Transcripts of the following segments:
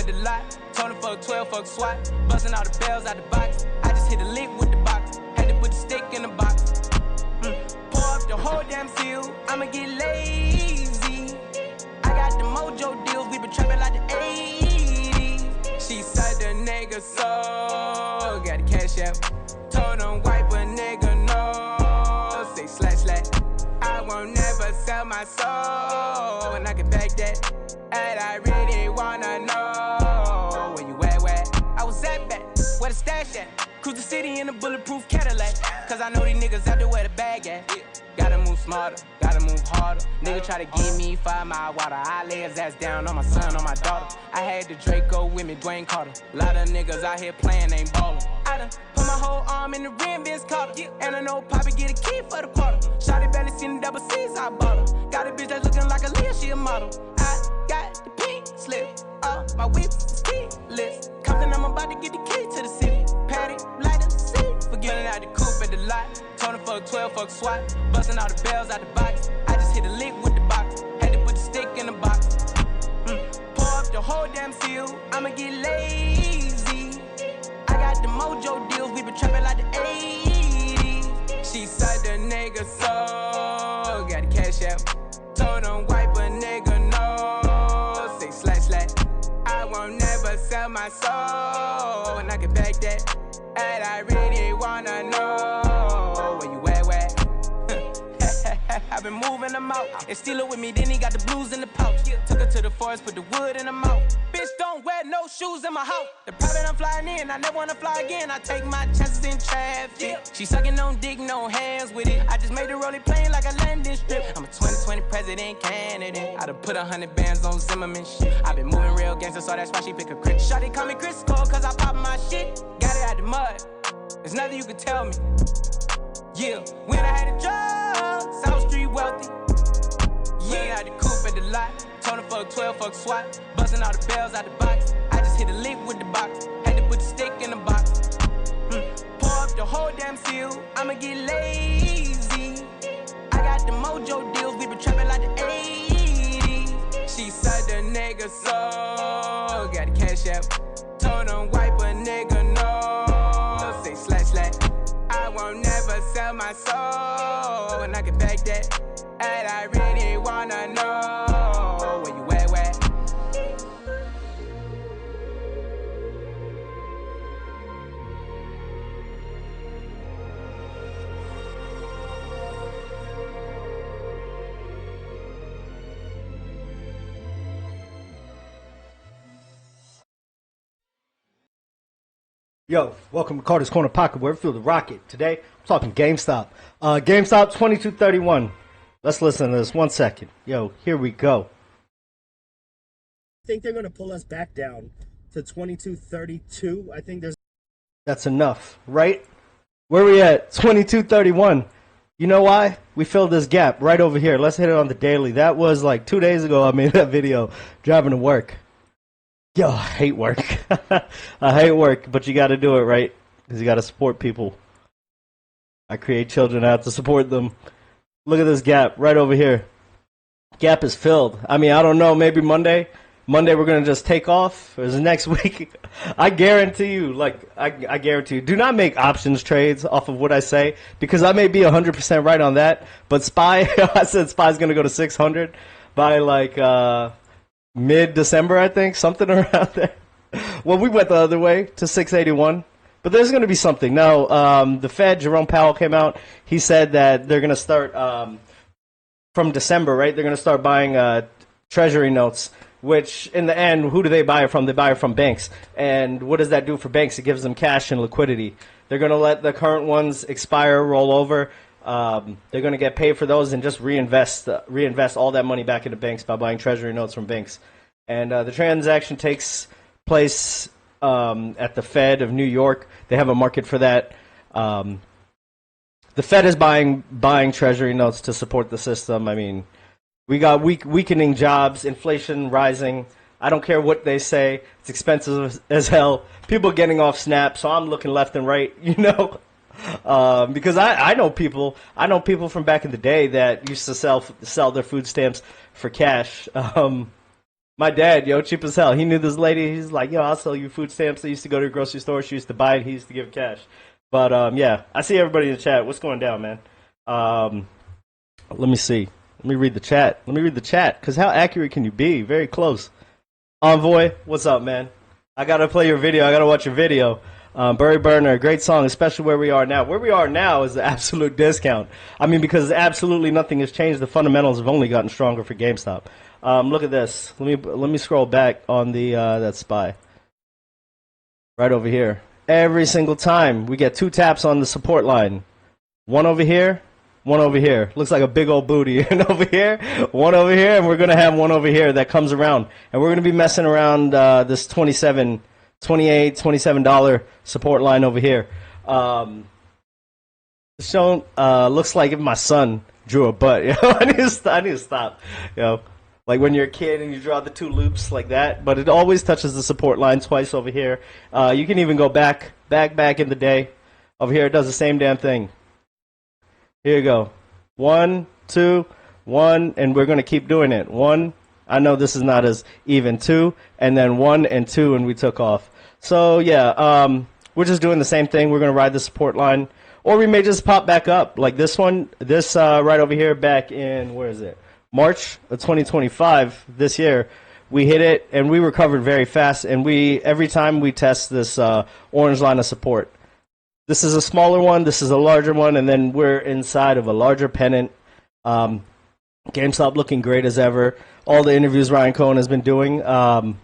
at the lot. Told him fuck 12, fuck SWAT. Busting all the bells out the box. I just hit a lick with the box. Had to put the stick in the box. Pour up the whole damn seal. I'ma get lazy. I got the mojo deals. We been trapping like the 80s. She said the nigga so. Got the cash out. Told him wipe a nigga no. Say slash slash. I won't never sell my soul. And I can back that. And I really wanna know where you at, where I was at back, where the stash at. Cruise the city in a bulletproof Cadillac. Cause I know these niggas out there where the bag at. Gotta move smarter, gotta move harder. Nigga try to give me 5 mile water. I lay his ass down on my son, on my daughter. I had the Draco with me, Dwayne Carter. Lot of niggas out here playing, ain't ballin'. I done put my whole arm in the rim, Vince Carter. And I know Poppy get a key for the quarter. Shawty barely seen the double C's, I bought her. Got a bitch that's looking like a Leah, she a model. I got the pink slip, my whip is keyless. Compton, I'm about to get the key to the city. Patty, light up the seat. Forgetting out the coupe at the lot. Told him fuck 12, fuck SWAT. Busting all the bells out the box. I just hit a lick with the box. Had to put the stick in the box. Pour up the whole damn seal. I'ma get lazy. I got the mojo deals. We been trapping like the 80s. She said the nigga so. Got the cash out. Told him wipe a nigga no. Say slash slash. I won't never sell my soul. And I can back that. And I really wanna know where you at, where I've been moving them out. And steal it with me, then he got the blues in the pouch. Took her to the forest, put the wood in the mouth. Bitch, don't wear no shoes in my house. The private I'm flying in, I never wanna fly again. I take my chances in traffic. She sucking on dick, no hands with it. I just made the rolling plane like a landing strip. I'm a 2020 president candidate. I done put 100 bands on Zimmerman shit. I been moving real gangster, so that's why she pick a crit. Shawty call me Chris Cole, cause I pop my shit. Got it out the mud. There's nothing you can tell me. Yeah, when I had a job, South Street wealthy. Yeah, I had the coupe at the lot. Told him fuck 12, fuck SWAT. Busting all the bells out the box. I just hit a lick with the box. Had to put the stick in the box. Pour up the whole damn seal. I'ma get lazy. I got the mojo deals. We been trapping like the 80s. She said the nigga so. Got the cash out. Told him wipe a nigga no. Say slash slash. I won't never sell my soul. And I can back that. And I really wanna know where you at, where Yo, welcome to Carter's Corner Pocket, where we feel the rocket. Today, I'm talking GameStop. GameStop 2231. Let's listen to this 1 second. Yo, here we go. I think they're going to pull us back down to 2232. I think there's... That's enough, right? Where we at? 2231. You know why? We filled this gap right over here. Let's hit it on the daily. That was like 2 days ago I made that video driving to work. Yo, I hate work. I hate work, but you got to do it, right? Because you got to support people. I create children, I have to support them. Look at this gap right over here. Gap is filled. I mean, I don't know, maybe Monday we're going to just take off. Or is it next week? I guarantee you, I guarantee you, do not make options trades off of what I say, because I may be 100% right on that, but SPY, I said SPY's going to go to 600 by mid-December, I think, something around there. Well, we went the other way to 681. But there's going to be something. Now, the Fed, Jerome Powell, came out. He said that they're going to start, from December, right? They're going to start buying treasury notes, which in the end, who do they buy it from? They buy it from banks. And what does that do for banks? It gives them cash and liquidity. They're going to let the current ones expire, roll over. They're going to get paid for those and just reinvest all that money back into banks by buying treasury notes from banks. And the transaction takes place at the Fed of New York. They have a market for that. The Fed is buying treasury notes to support the system. I mean, we got weakening jobs, inflation rising. I don't care what they say. It's expensive as hell. People getting off SNAP, so I'm looking left and right, because I know people from back in the day that used to sell their food stamps for cash. My dad, yo, cheap as hell. He knew this lady. He's like, yo, I'll sell you food stamps. They used to go to the grocery store. She used to buy it. He used to give cash. But yeah, I see everybody in the chat. What's going down, man? Let me see. Let me read the chat. Let me read the chat. Because how accurate can you be? Very close. Envoy, what's up, man? I got to play your video. I got to watch your video. Burry Burner, great song, especially where we are now. Where we are now is the absolute discount. I mean, because absolutely nothing has changed. The fundamentals have only gotten stronger for GameStop. Look at this. Let me scroll back on the that SPY. Right over here. Every single time we get 2 taps on the support line. One over here, one over here. Looks like a big old booty. And over here, one over here, and we're going to have one over here that comes around. And we're going to be messing around this $28, $27 support line over here. Shown looks like if my son drew a butt. You know? I need to stop. You know, like when you're a kid and you draw the 2 loops like that. But it always touches the support line twice over here. You can even go back in the day. Over here, it does the same damn thing. Here you go. 1, 2, 1, and we're going to keep doing it. 1, I know this is not as even. 2, and then 1 and 2, and we took off. So, yeah, we're just doing the same thing. We're going to ride the support line. Or we may just pop back up, like this one. This right over here back in, where is it? March of 2025, this year. We hit it, and we recovered very fast. And every time we test this orange line of support, this is a smaller one, this is a larger one, and then we're inside of a larger pennant. GameStop looking great as ever. All the interviews Ryan Cohen has been doing. I'm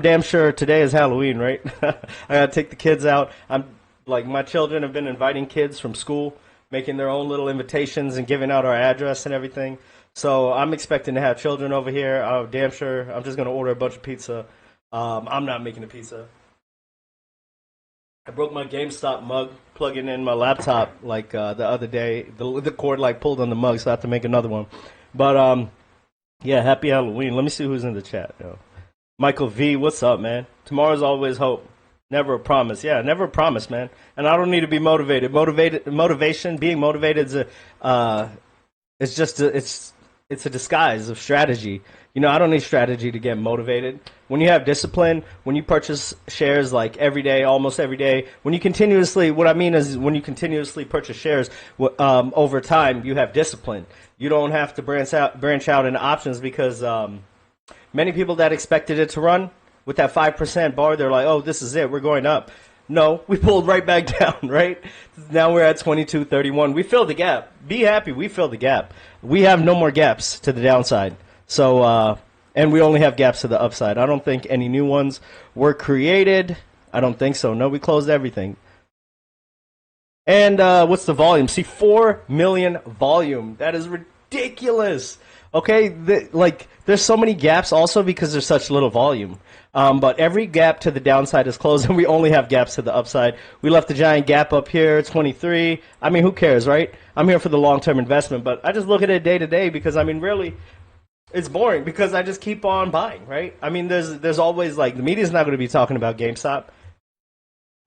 damn sure today is Halloween, right? I gotta take the kids out. My children have been inviting kids from school, making their own little invitations and giving out our address and everything. So I'm expecting to have children over here. I'm damn sure I'm just gonna order a bunch of pizza. I'm not making the pizza. I broke my GameStop mug plugging in my laptop like the other day. The cord like pulled on the mug, so I have to make another one. But yeah, happy Halloween. Let me see who's in the chat. Yo. Michael V, what's up, man? Tomorrow's always hope. Never a promise. Yeah, never a promise, man. And I don't need to be motivated. Motivation, being motivated is it's a disguise of strategy. You know, I don't need strategy to get motivated. When you have discipline, when you purchase shares like every day, almost every day, when you continuously purchase shares over time, you have discipline. You don't have to branch out into options because many people that expected it to run with that 5% bar, they're like, oh, this is it, we're going up. No, we pulled right back down, right? Now we're at 22.31. We filled the gap. Be happy, we filled the gap. We have no more gaps to the downside. So, and we only have gaps to the upside. I don't think any new ones were created. I don't think so. No, we closed everything. And what's the volume? See, 4 million volume. That is ridiculous. Okay, there's so many gaps also because there's such little volume. But every gap to the downside is closed, and we only have gaps to the upside. We left a giant gap up here, 23. I mean, who cares, right? I'm here for the long-term investment, but I just look at it day to day because, I mean, really, it's boring because I just keep on buying, right? I mean, there's always, like, the media's not going to be talking about GameStop.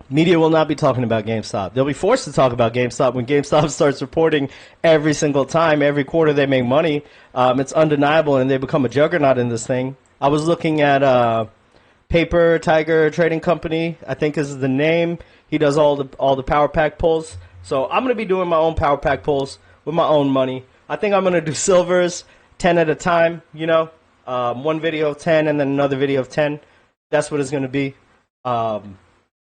Media will not be talking about GameStop. They'll be forced to talk about GameStop when GameStop starts reporting every single time, every quarter they make money. It's undeniable, and they become a juggernaut in this thing. I was looking at Paper Tiger Trading Company, I think is the name. He does all the power pack pulls. So I'm going to be doing my own power pack pulls with my own money. I think I'm going to do silvers 10 at a time, you know. One video of 10 and then another video of 10. That's what it's going to be.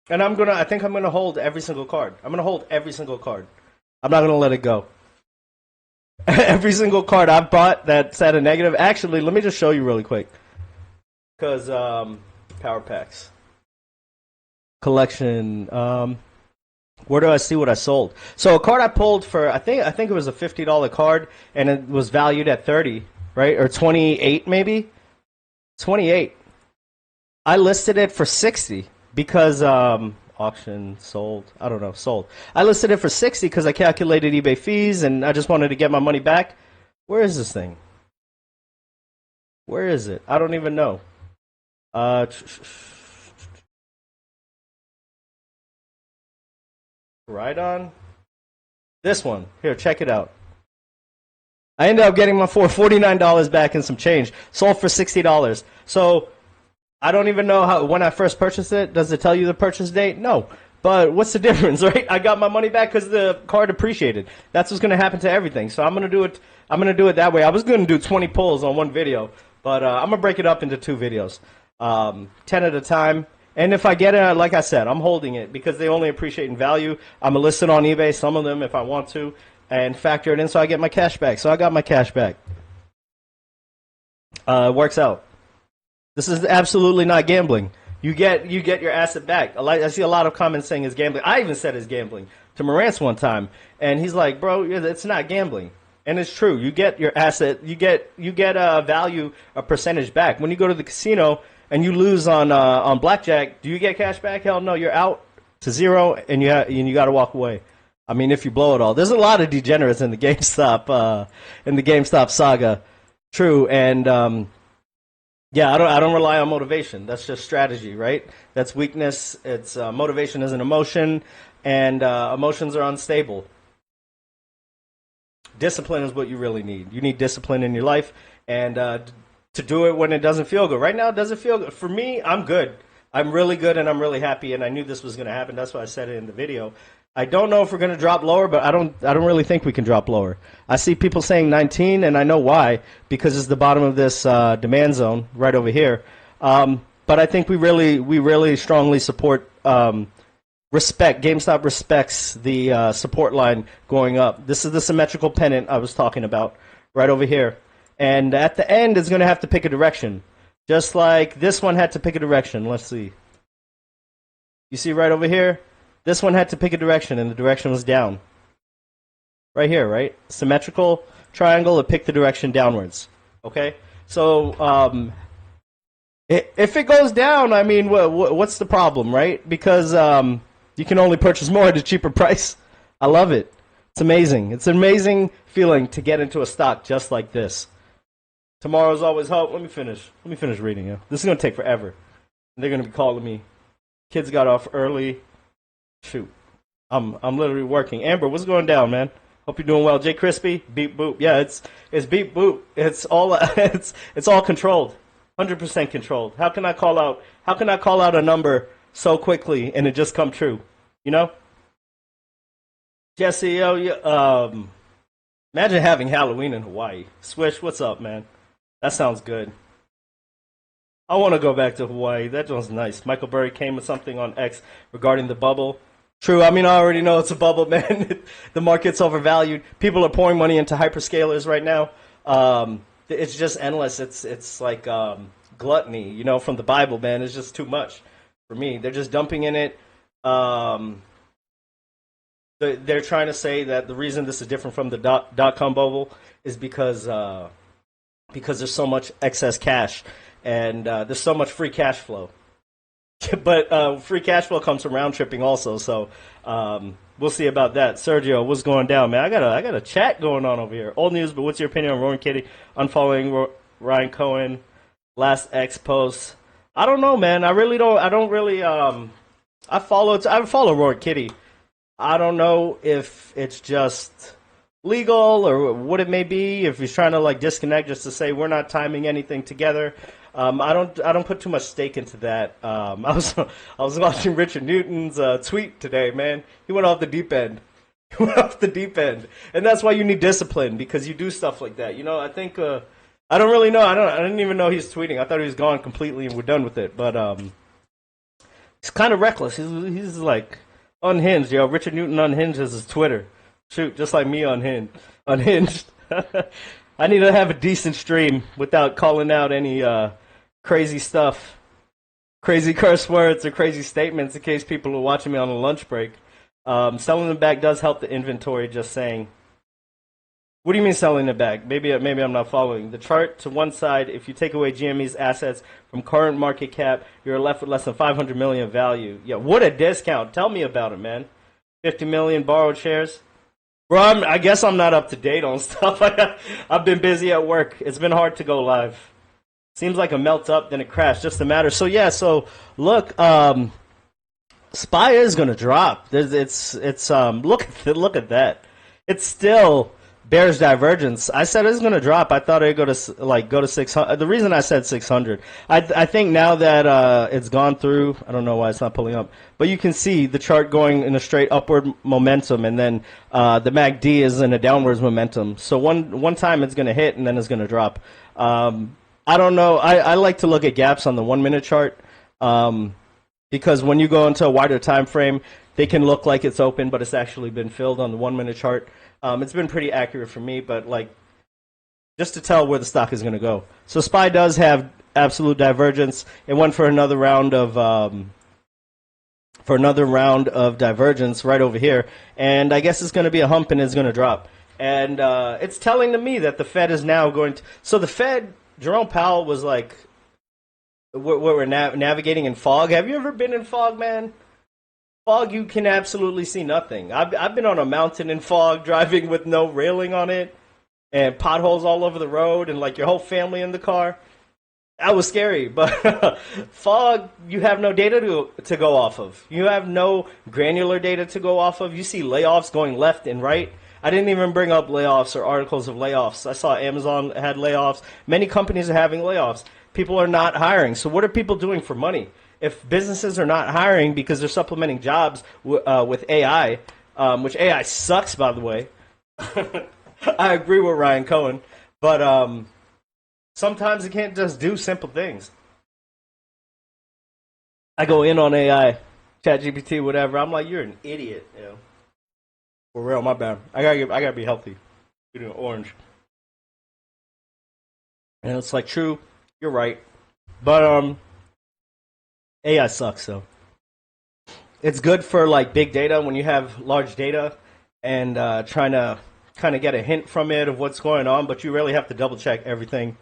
And I think I'm going to hold every single card. I'm going to hold every single card. I'm not going to let it go. Every single card I've bought that's at a negative. Actually, let me just show you really quick. Because power packs. Collection. Where do I see what I sold? So a card I pulled for, I think it was a $50 card, and it was valued at 30, right? Or 28 maybe? 28. I listed it for 60 because auction sold. I don't know, sold. I listed it for 60 because I calculated eBay fees and I just wanted to get my money back. Where is this thing? Where is it? I don't even know. Right on. This one. Here, check it out. I ended up getting my $49 back and some change. Sold for $60. So I don't even know how when I first purchased it. Does it tell you the purchase date? No. But what's the difference, right? I got my money back because the card appreciated. That's what's going to happen to everything. So I'm going to do it. I'm going to do it that way. I was going to do 20 pulls on one video, but I'm going to break it up into 2 videos, 10 at a time. And if I get it, like I said, I'm holding it because they only appreciate in value. I'm going to list it on eBay, some of them if I want to, and factor it in so I get my cash back. So I got my cash back. It works out. This is absolutely not gambling. You get your asset back. I see a lot of comments saying it's gambling. I even said it's gambling to Morantz one time, and he's like, "Bro, it's not gambling." And it's true. You get your asset. You get a value, a percentage back. When you go to the casino and you lose on blackjack, do you get cash back? Hell no. You're out to zero, and you got to walk away. I mean, if you blow it all, there's a lot of degenerates in the GameStop saga. True, and yeah, I don't rely on motivation. That's just strategy, right? That's weakness. It's motivation is an emotion, and emotions are unstable. Discipline is what you really need. You need discipline in your life, and to do it when it doesn't feel good. Right now, it doesn't feel good. For me, I'm good. I'm really good, and I'm really happy, and I knew this was going to happen. That's why I said it in the video. I don't know if we're going to drop lower, but I don't really think we can drop lower. I see people saying 19, and I know why, because it's the bottom of this demand zone right over here. But I think we really strongly support respect. GameStop respects the support line going up. This is the symmetrical pennant I was talking about right over here. And at the end, it's going to have to pick a direction, just like this one had to pick a direction. Let's see. You see right over here? This one had to pick a direction, and the direction was down. Right here, right? Symmetrical triangle, it picked the direction downwards. Okay? So, if it goes down, I mean, what's the problem, right? Because you can only purchase more at a cheaper price. I love it. It's amazing. It's an amazing feeling to get into a stock just like this. Tomorrow's always hope. Let me finish reading it. This is going to take forever. They're going to be calling me. Kids got off early. Shoot, I'm literally working. Amber, what's going down, man? Hope you're doing well. Jay Crispy, beep boop. Yeah, it's beep boop. It's all it's all controlled, 100% controlled. How can I call out a number so quickly and it just come true? You know, Jesse, imagine having Halloween in Hawaii. Swish, what's up, man? That sounds good. I want to go back to Hawaii. That was nice. Michael Burry came with something on X regarding the bubble. True. I mean, I already know it's a bubble, man. The market's overvalued. People are pouring money into hyperscalers right now. It's just endless. It's like gluttony, you know, from the Bible, man. It's just too much for me. They're just dumping in it. They're trying to say that the reason this is different from the dot-com bubble is because there's so much excess cash. And there's so much free cash flow. But free cash flow comes from round tripping also, so we'll see about that. Sergio, what's going down, man? I got a chat going on over here. Old news, but what's your opinion on Roaring Kitty unfollowing Ryan Cohen last X post? I don't know, man. I don't really. I follow Roaring Kitty. I don't know if it's just legal or what it may be. If he's trying to like disconnect just to say we're not timing anything together. I don't put too much stake into that. I was watching Richard Newton's tweet today, man. He went off the deep end. He went off the deep end, and that's why you need discipline because you do stuff like that. You know, I think I don't really know. I didn't even know he's tweeting. I thought he was gone completely and we're done with it. But he's kind of reckless. He's like unhinged, yo. Richard Newton unhinges his Twitter. Shoot, just like me unhinged. I need to have a decent stream without calling out any crazy stuff, crazy curse words or crazy statements in case people are watching me on a lunch break. Selling them back does help the inventory, just saying. What do you mean selling it back? Maybe I'm not following. The chart to one side, if you take away GME's assets from current market cap, you're left with less than 500 million value. Yeah, what a discount. Tell me about it, man. 50 million borrowed shares. Bro, I guess I'm not up to date on stuff. I've been busy at work. It's been hard to go live. Seems like a melt up, then it crashed. Just a matter. So yeah. So look, SPY is gonna drop. Look at that. It's still bearish divergence. I said it's going to drop. I thought it'd go to 600. The reason I said 600, I think now that it's gone through, I don't know why it's not pulling up, but you can see the chart going in a straight upward momentum, and then the MACD is in a downwards momentum. So one time it's going to hit, and then it's going to drop. I don't know. I like to look at gaps on the 1 minute chart because when you go into a wider time frame, they can look like it's open, but it's actually been filled on the 1 minute chart. It's been pretty accurate for me, but like just to tell where the stock is going to go. So SPY does have absolute divergence. It went for another round of divergence right over here, and I guess it's going to be a hump and it's going to drop. And it's telling to me that the Fed is now going to. So the Fed, Jerome Powell was like, we're navigating in fog. Have you ever been in fog, man? Fog, you can absolutely see nothing. I've been on a mountain in fog, driving with no railing on it, and potholes all over the road, and like your whole family in the car. That was scary, but fog, you have no data to go off of. You have no granular data to go off of. You see layoffs going left and right. I didn't even bring up layoffs or articles of layoffs. I saw Amazon had layoffs. Many companies are having layoffs. People are not hiring. So what are people doing for money? If businesses are not hiring because they're supplementing jobs with AI, which AI sucks, by the way. I agree with Ryan Cohen, but sometimes it can't just do simple things. I go in on AI, ChatGPT, whatever. I'm like, you're an idiot. You know, for real, my bad. I gotta be healthy. Eating orange, and it's like, true, you're right, but AI sucks, so it's good for like big data when you have large data and trying to kind of get a hint from it of what's going on, but you really have to double check everything.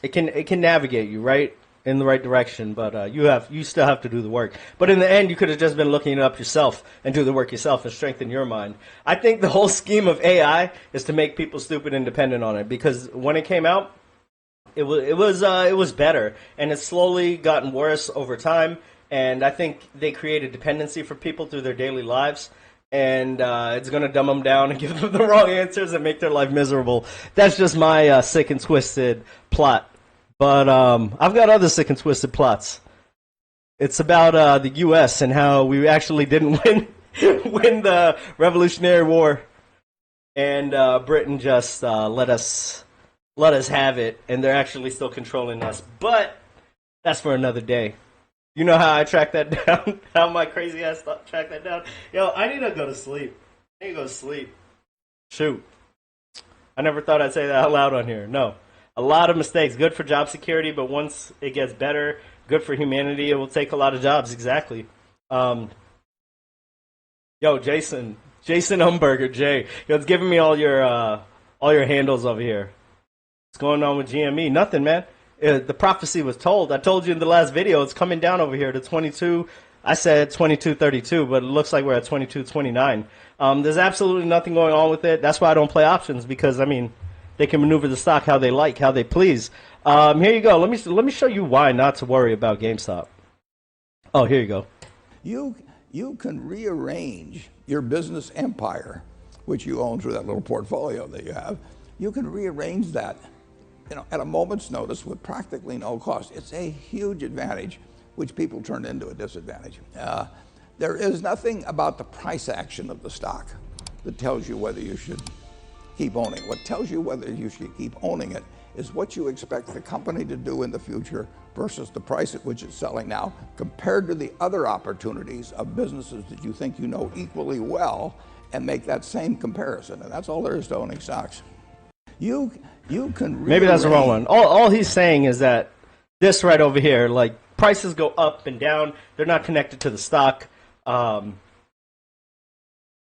It can navigate you right in the right direction, but you still have to do the work. But in the end, you could have just been looking it up yourself and do the work yourself and strengthen your mind. I think the whole scheme of AI is to make people stupid and dependent on it, because when it came out, it was better, and it's slowly gotten worse over time. And I think they created dependency for people through their daily lives, and it's going to dumb them down and give them the wrong answers and make their life miserable. That's just my sick and twisted plot. But I've got other sick and twisted plots. It's about the U.S. and how we actually didn't win the Revolutionary War, and Britain just let us have it, and they're actually still controlling us. But that's for another day. You know how I track that down? How my crazy ass track that down? Yo, I need to go to sleep. Shoot. I never thought I'd say that out loud on here. No. A lot of mistakes. Good for job security, but once it gets better, good for humanity. It will take a lot of jobs. Exactly. Yo, Jason Umberger, Jay. Yo, it's giving me all your handles over here. What's going on with GME? Nothing, man. The prophecy was told. I told you in the last video, it's coming down over here to 22. I said 22.32, but it looks like we're at 22.29. There's absolutely nothing going on with it. That's why I don't play options, because, I mean, they can maneuver the stock how they like, how they please. Here you go. Let me show you why not to worry about GameStop. Oh, here you go. You can rearrange your business empire, which you own through that little portfolio that you have. You can rearrange that, at a moment's notice with practically no cost. It's a huge advantage, which people turn into a disadvantage. There is nothing about the price action of the stock that tells you whether you should keep owning it. What tells you whether you should keep owning it is what you expect the company to do in the future versus the price at which it's selling now, compared to the other opportunities of businesses that you think you know equally well, and make that same comparison. And that's all there is to owning stocks. You can maybe that's the wrong one. All he's saying is that this right over here, like, prices go up and down. They're not connected to the stock.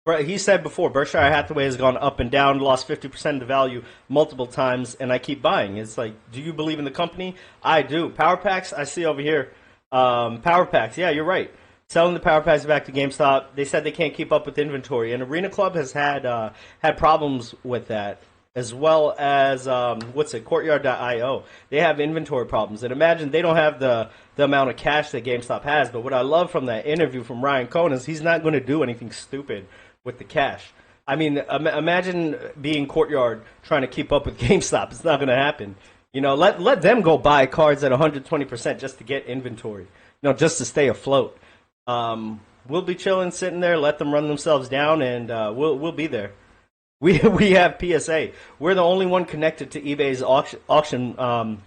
He said before, Berkshire Hathaway has gone up and down, lost 50% of the value multiple times, and I keep buying. It's like, do you believe in the company? I do. Power packs, I see over here. Power packs, yeah, you're right. Selling the power packs back to GameStop. They said they can't keep up with inventory, and Arena Club has had problems with that, as well as Courtyard.io. They have inventory problems, and imagine they don't have the amount of cash that GameStop has. But what I love from that interview from Ryan Cohen is he's not going to do anything stupid with the cash. I mean, imagine being Courtyard trying to keep up with GameStop. It's not going to happen. You know, let them go buy cards at 120% just to get inventory. You know, just to stay afloat. We'll be chilling, sitting there, let them run themselves down, and we'll be there. We have PSA. We're the only one connected to eBay's auction to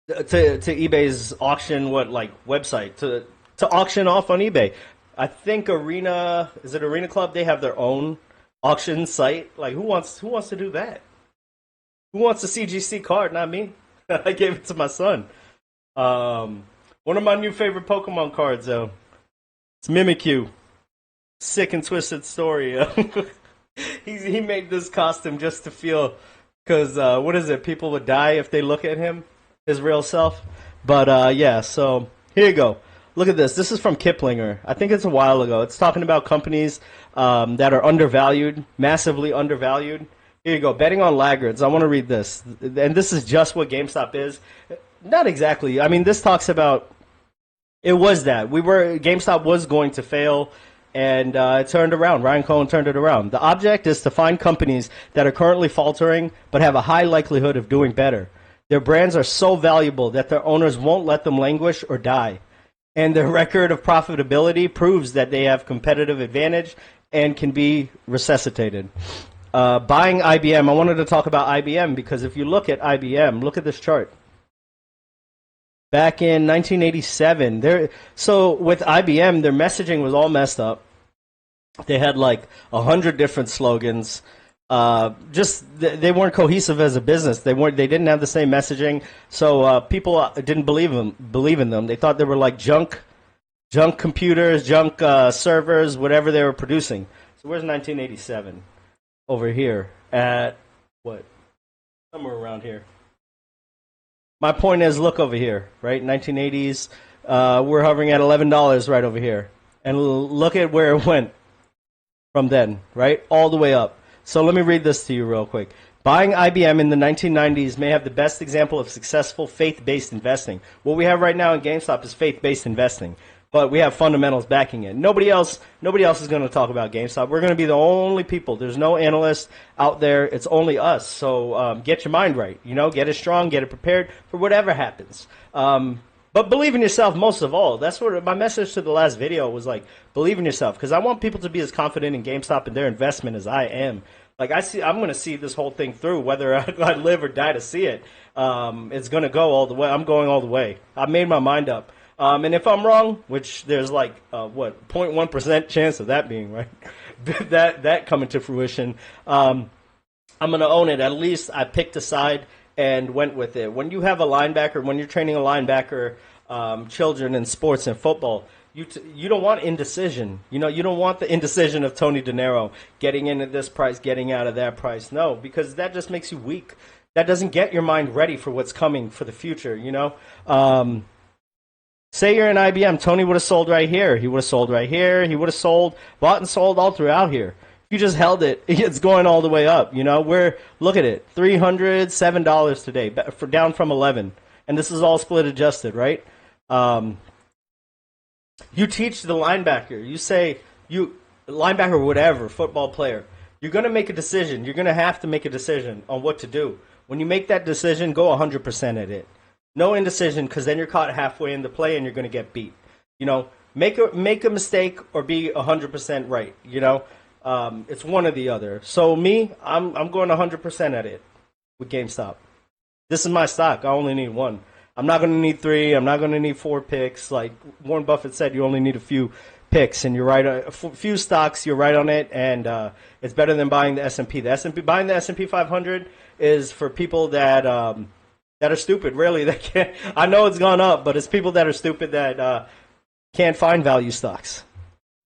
eBay's auction website to auction off on eBay. I think Arena Club? They have their own auction site. Like who wants to do that? Who wants a CGC card? Not me. I gave it to my son. One of my new favorite Pokemon cards though. It's Mimikyu. Sick and twisted story. He made this costume just to feel, because what is it? People would die if they look at him, his real self. But yeah, so here you go. Look at this. This is from Kiplinger. I think it's a while ago. It's talking about companies that are undervalued, massively undervalued. Here you go. Betting on laggards. I want to read this. And this is just what GameStop is. Not exactly. I mean, this talks about, it was that. GameStop was going to fail, and it turned around. Ryan Cohen turned it around. The object is to find companies that are currently faltering but have a high likelihood of doing better. Their brands are so valuable that their owners won't let them languish or die. And their record of profitability proves that they have competitive advantage and can be resuscitated. Buying IBM, I wanted to talk about IBM because if you look at IBM, look at this chart. Back in 1987, so with IBM, their messaging was all messed up. They had like 100 different slogans. They weren't cohesive as a business. They didn't have the same messaging. So people didn't believe in them. They thought they were like junk computers, junk servers, whatever they were producing. So where's 1987? Over here at what? Somewhere around here. My point is, look over here, right? 1980s, we're hovering at $11 right over here. And look at where it went from then, right? All the way up. So let me read this to you real quick. Buying IBM in the 1990s may have the best example of successful faith-based investing. What we have right now in GameStop is faith-based investing, but we have fundamentals backing it. Nobody else is going to talk about GameStop. We're going to be the only people. There's no analysts out there. It's only us. So get your mind right. You know, get it strong, get it prepared for whatever happens. But believe in yourself most of all. That's what my message to the last video was, like, believe in yourself, because I want people to be as confident in GameStop and their investment as I am. Like I'm going to see this whole thing through, whether I live or die to see it. It's going to go all the way. I'm going all the way. I made my mind up. And if I'm wrong, which there's like 0.1% chance of that being right, that coming to fruition, I'm going to own it. At least I picked a side and went with it. When you have a linebacker, when you're training a linebacker, children in sports and football, you don't want indecision. You know, you don't want the indecision of Tony De Niro getting in at this price, getting out of that price. No, because that just makes you weak. That doesn't get your mind ready for what's coming for the future, you know. Say you're in IBM, Tony would have sold right here. He would have sold right here. He would have bought and sold all throughout here. If you just held it, it's going all the way up. You know, look at it, $307 today, down from 11, and this is all split adjusted, right? You teach the linebacker. You say linebacker, whatever, football player. You're going to make a decision. You're going to have to make a decision on what to do. When you make that decision, go 100% at it. No indecision, because then you're caught halfway in the play and you're going to get beat. You know, make a mistake or be 100% right. You know, it's one or the other. So me, I'm going 100% at it with GameStop. This is my stock. I only need one. I'm not going to need 3. I'm not going to need 4 picks. Like Warren Buffett said, you only need a few picks, and you're right. A few stocks, you're right on it, and it's better than buying the S&P. Buying the S&P 500 is for people that are stupid. Really, they can't. I know it's gone up, but it's people that are stupid that can't find value stocks.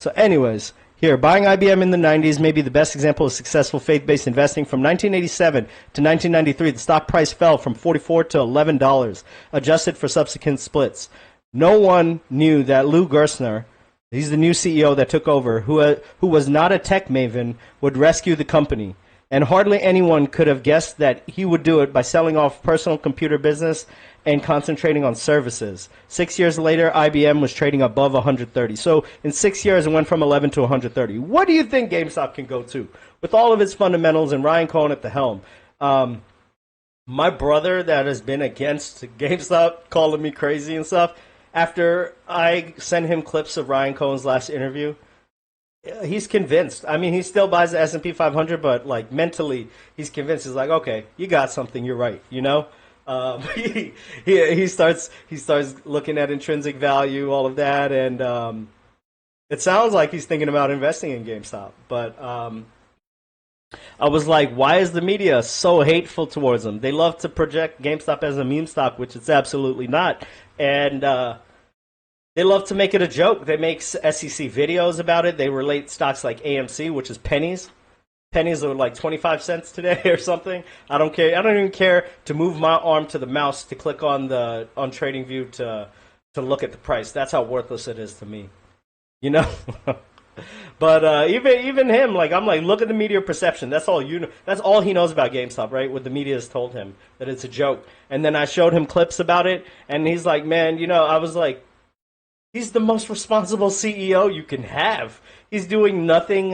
So, anyways. Here, buying IBM in the 90s may be the best example of successful faith-based investing. From 1987 to 1993, the stock price fell from $44 to $11, adjusted for subsequent splits. No one knew that Lou Gerstner, he's the new CEO that took over, who was not a tech maven, would rescue the company. And hardly anyone could have guessed that he would do it by selling off personal computer business and concentrating on services. 6 years later, IBM was trading above 130. So in 6 years, it went from 11 to 130. What do you think GameStop can go to with all of its fundamentals and Ryan Cohen at the helm? My brother that has been against GameStop, calling me crazy and stuff, after I sent him clips of Ryan Cohen's last interview, he's convinced. I mean, he still buys the S&P 500, but like mentally, he's convinced. He's like, okay, you got something. You're right. You know, he starts looking at intrinsic value, all of that, and it sounds like he's thinking about investing in GameStop. But I was like, why is the media so hateful towards him? They love to project GameStop as a meme stock, which it's absolutely not, and they love to make it a joke. They make SEC videos about it. They relate stocks like AMC, which is pennies. Pennies are like 25 cents today or something. I don't care. I don't even care to move my arm to the mouse to click on TradingView to look at the price. That's how worthless it is to me. You know? But even him, like, I'm like, look at the media perception. That's all you know. That's all he knows about GameStop, right? What the media has told him, that it's a joke. And then I showed him clips about it, and he's like, man, you know, I was like, he's the most responsible CEO you can have. He's doing nothing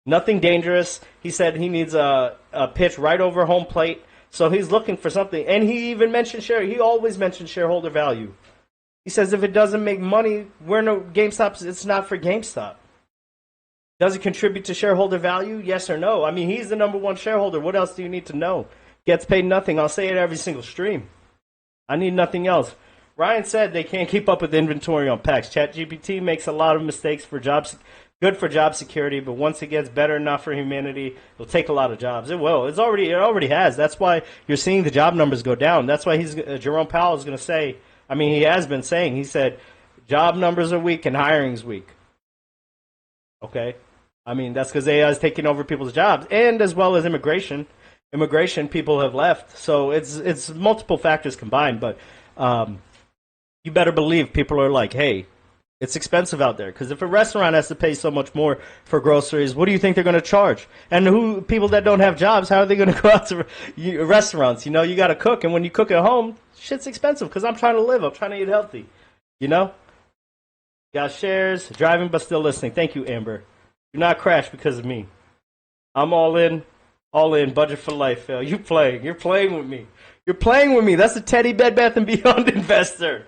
dangerous. He said he needs a pitch right over home plate, so he's looking for something. And he even mentioned he always mentions shareholder value. He says if it doesn't make money, GameStop. It's not for GameStop. Does it contribute to shareholder value? Yes or no? I mean, he's the number one shareholder. What else do you need to know? Gets paid nothing. I'll say it every single stream. I need nothing else. Ryan said they can't keep up with inventory on packs. ChatGPT makes a lot of mistakes for jobs, good for job security, but once it gets better enough for humanity, it'll take a lot of jobs. It will. It already has. That's why you're seeing the job numbers go down. That's why Jerome Powell is going to say. I mean, he has been saying. He said job numbers are weak and hiring's weak. Okay, I mean that's because AI is taking over people's jobs, and as well as immigration. Immigration, people have left, so it's multiple factors combined. But you better believe people are like, hey, it's expensive out there. Because if a restaurant has to pay so much more for groceries, what do you think they're going to charge? And people that don't have jobs, how are they going to go out to restaurants? You know, you got to cook. And when you cook at home, shit's expensive because I'm trying to live. I'm trying to eat healthy. You know? Got shares, driving but still listening. Thank you, Amber. Do not crash because of me. I'm all in, budget for life, Phil. You're playing with me. You're playing with me. That's the Teddy Bed Bath & Beyond investor.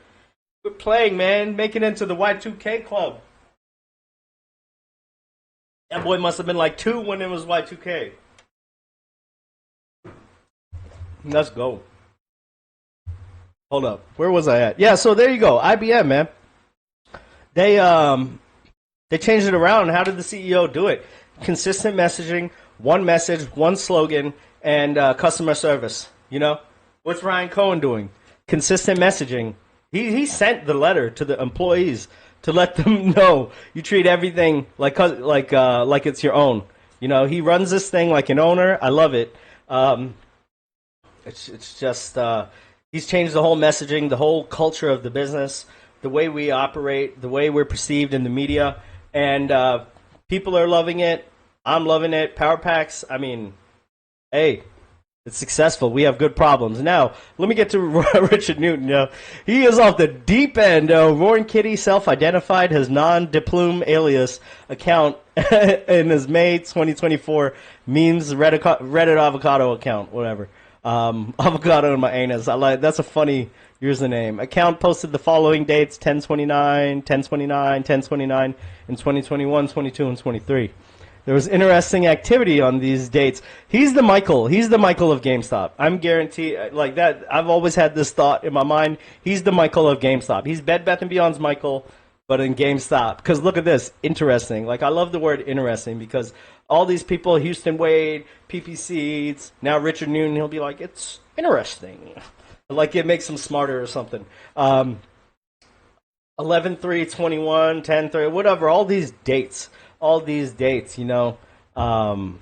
We're playing, man. Make it into the Y2K club. That boy must have been like 2 when it was Y2K. Let's go. Hold up. Where was I at? Yeah, so there you go. IBM, man. They changed it around. How did the CEO do it? Consistent messaging, one message, one slogan, and customer service. You know? What's Ryan Cohen doing? Consistent messaging. He sent the letter to the employees to let them know you treat everything like it's your own. You know, he runs this thing like an owner. I love it. It's just he's changed the whole messaging, the whole culture of the business, the way we operate, the way we're perceived in the media, and people are loving it. I'm loving it. Power packs. I mean, hey. It's successful. We have good problems. Now, let me get to Richard Newton. You know, he is off the deep end. Roaring Kitty self-identified his non-diplume alias account in his May 2024 memes Reddit avocado account, whatever. Avocado in my anus. That's a funny username. Account posted the following dates: 10/29, 10/29, 10/29 in 2021, 22, and 23. There was interesting activity on these dates. He's the Michael of GameStop. I'm guaranteed, like that. I've always had this thought in my mind. He's the Michael of GameStop. He's Bed Bath & Beyond's Michael, but in GameStop. Because look at this, interesting. Like I love the word interesting because all these people, Houston Wade, PP Seeds, now Richard Newton, he'll be like, it's interesting. Like it makes him smarter or something. 11/3/21, 10/3, whatever. All these dates, you know. I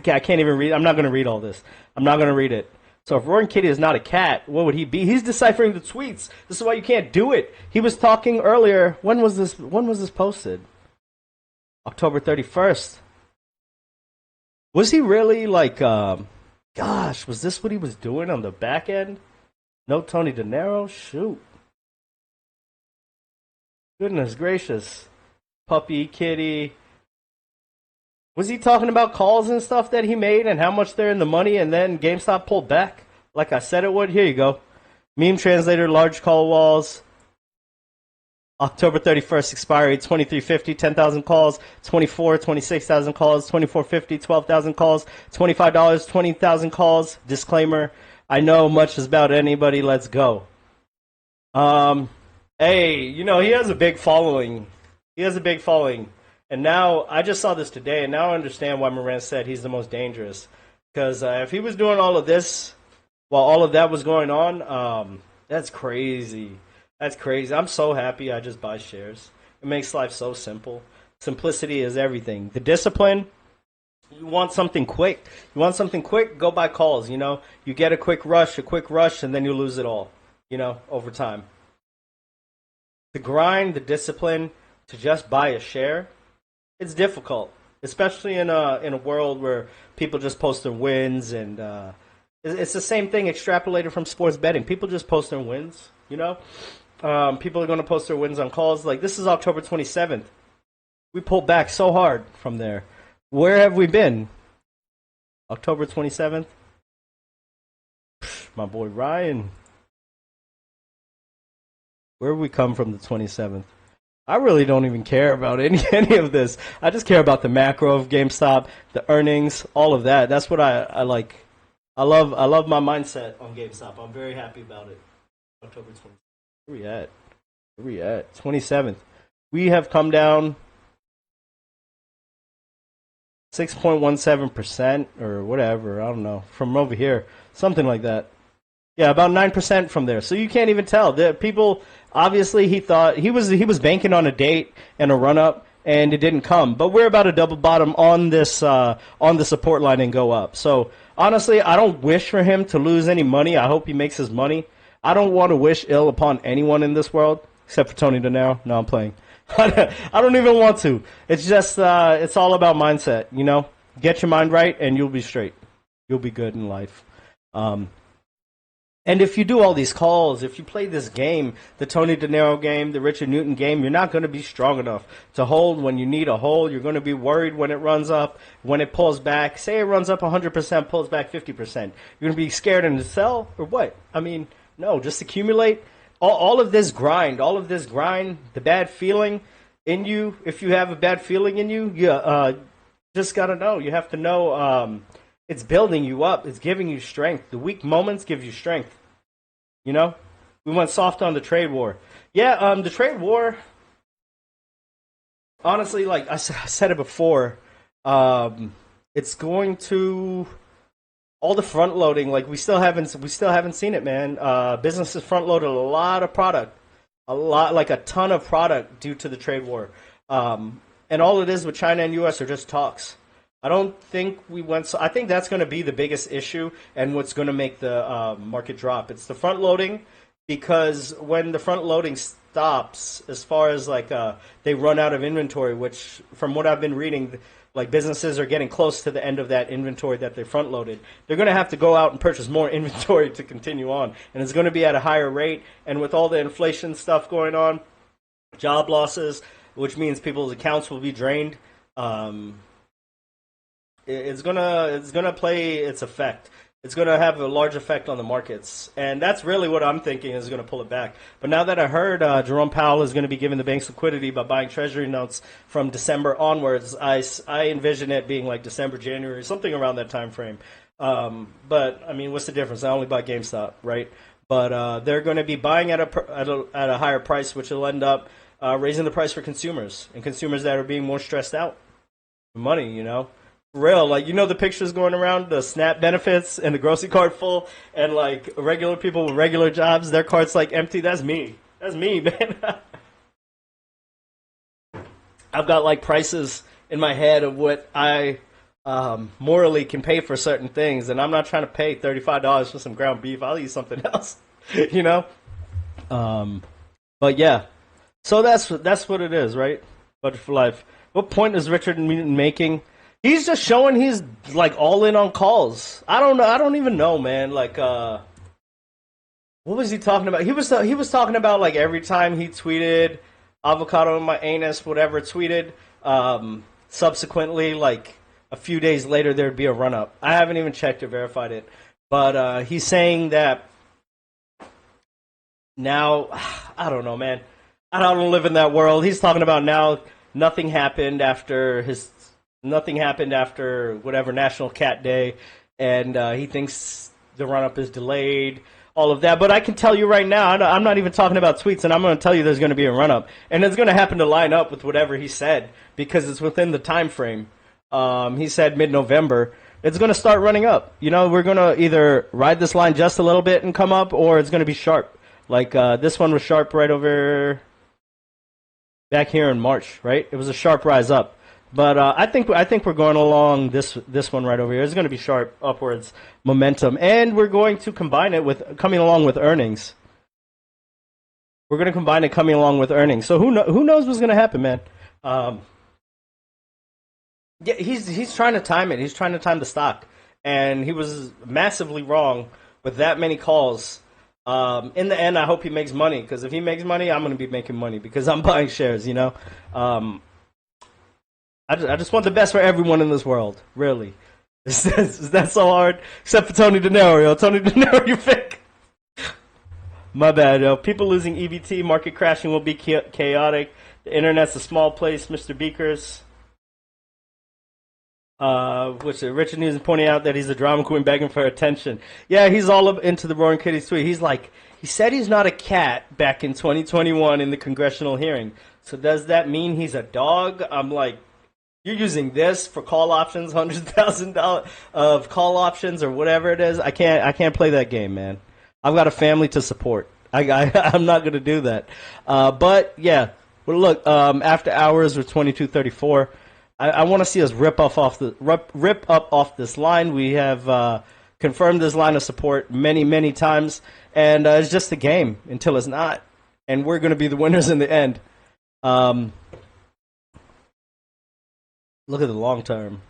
can't even read. I'm not going to read all this. I'm not going to read it. So if Roaring Kitty is not a cat, what would he be? He's deciphering the tweets. This is why you can't do it. He was talking earlier. When was this posted? October 31st. Was he really like? Gosh, was this what he was doing on the back end? No Tony De Niro? Shoot. Goodness gracious. Puppy, kitty. Was he talking about calls and stuff that he made and how much they're in the money and then GameStop pulled back? Like I said it would? Here you go. Meme translator, large call walls. October 31st expiry, 2350, 10,000 calls, 24, 26,000 calls, 2450, 12,000 calls, $25, 20,000 calls. Disclaimer, I know much is about anybody, let's go. Hey, you know, he has a big following. He has a big following. And now, I just saw this today, and now I understand why Moran said he's the most dangerous. Because if he was doing all of this while all of that was going on, that's crazy. That's crazy. I'm so happy I just buy shares. It makes life so simple. Simplicity is everything. The discipline, you want something quick. You want something quick, go buy calls, you know. You get a quick rush, and then you lose it all, you know, over time. The grind, the discipline to just buy a share, it's difficult, especially in a world where people just post their wins, and it's the same thing extrapolated from sports betting. People just post their wins, you know. People are going to post their wins on calls. Like, this is October 27th. We pulled back so hard from there. Where have we been? October 27th? My boy Ryan. Where have we come from the 27th? I really don't even care about any of this. I just care about the macro of GameStop, the earnings, all of that. That's what I like. I love my mindset on GameStop. I'm very happy about it. October 27th. Where we at? Where we at? 27th. We have come down 6.17% or whatever. I don't know. From over here. Something like that. Yeah, about 9% from there. So you can't even tell. The people, obviously, he thought he was banking on a date and a run up, and it didn't come. But we're about to double bottom on this on the support line and go up. So honestly, I don't wish for him to lose any money. I hope he makes his money. I don't want to wish ill upon anyone in this world, except for Tony De Niro. No, I'm playing. I don't even want to. It's just, it's all about mindset, you know? Get your mind right, and you'll be straight. You'll be good in life. And if you do all these calls, if you play this game, the Tony De Niro game, the Richard Newton game, you're not going to be strong enough to hold when you need a hold. You're going to be worried when it runs up, when it pulls back. Say it runs up 100%, pulls back 50%. You're going to be scared and to sell, or what? I mean, no, just accumulate. All of this grind, the bad feeling in you, if you have a bad feeling in you, you just got to know. You have to know it's building you up. It's giving you strength. The weak moments give you strength. You know? We went soft on the trade war. Yeah, the trade war, honestly, like I said it before, it's going to... all the front loading, like we still haven't seen it, man. Businesses front loaded a lot of product, like a ton of product due to the trade war, and all it is with China and U.S. are just talks. I don't think we went. So I think that's going to be the biggest issue and what's going to make the market drop. It's the front loading, because when the front loading stops, as far as like they run out of inventory, which from what I've been reading, like businesses are getting close to the end of that inventory that they front loaded. They're going to have to go out and purchase more inventory to continue on, and it's going to be at a higher rate. And with all the inflation stuff going on, job losses, which means people's accounts will be drained. It's gonna play its effect. It's gonna have a large effect on the markets, and that's really what I'm thinking is gonna pull it back. But now that I heard Jerome Powell is gonna be giving the banks liquidity by buying Treasury notes from December onwards, I envision it being like December, January, something around that time frame. But I mean, what's the difference? I only buy GameStop, right? But they're going to be buying at a higher price, which will end up raising the price for consumers, and consumers that are being more stressed out for money, you know. Real, like, you know, the pictures going around, the SNAP benefits and the grocery cart full, and like regular people with regular jobs, their cart's like empty. That's me, man. I've got like prices in my head of what I morally can pay for certain things, and I'm not trying to pay $35 for some ground beef. I'll eat something else, you know. But yeah, so that's what it is, right? But for life, what point is Richard Newton making? He's just showing he's like all in on calls. I don't know. I don't even know, man. Like, what was he talking about? He was talking about like every time he tweeted avocado in my anus, whatever tweeted. Subsequently, like a few days later, there'd be a run up. I haven't even checked or verified it, but he's saying that now. I don't know, man. I don't live in that world. He's talking about now. Nothing happened after whatever National Cat Day, and he thinks the run up is delayed. All of that, but I can tell you right now, I'm not even talking about tweets, and I'm going to tell you there's going to be a run up, and it's going to happen to line up with whatever he said because it's within the time frame. He said mid-November. It's going to start running up. You know, we're going to either ride this line just a little bit and come up, or it's going to be sharp. Like this one was sharp right over back here in March, right? It was a sharp rise up. But I think we're going along this one right over here. It's going to be sharp upwards momentum, and we're going to combine it with coming along with earnings. We're going to combine it coming along with earnings. So who knows what's going to happen, man? Yeah, he's trying to time it. He's trying to time the stock, and he was massively wrong with that many calls. In the end, I hope he makes money because if he makes money, I'm going to be making money because I'm buying shares. You know. I just want the best for everyone in this world, really. Is that so hard? Except for Tony De Niro. Tony De Niro, you're fake. My bad, yo. People losing EBT, market crashing will be chaotic. The internet's a small place, Mr. Beakers. Which Richard News is pointing out that he's a drama queen begging for attention. Yeah, he's all up into the Roaring Kitties tweet. He's like, he said he's not a cat back in 2021 in the congressional hearing. So does that mean he's a dog? I'm like, you're using this for call options, $100,000 of call options or whatever it is. I can't play that game, man. I've got a family to support. I'm not gonna do that. But yeah, well, look, after hours with 22:34, I want to see us rip up off this line. We have confirmed this line of support many times, and it's just a game until it's not, and we're gonna be the winners in the end. Look at the long term.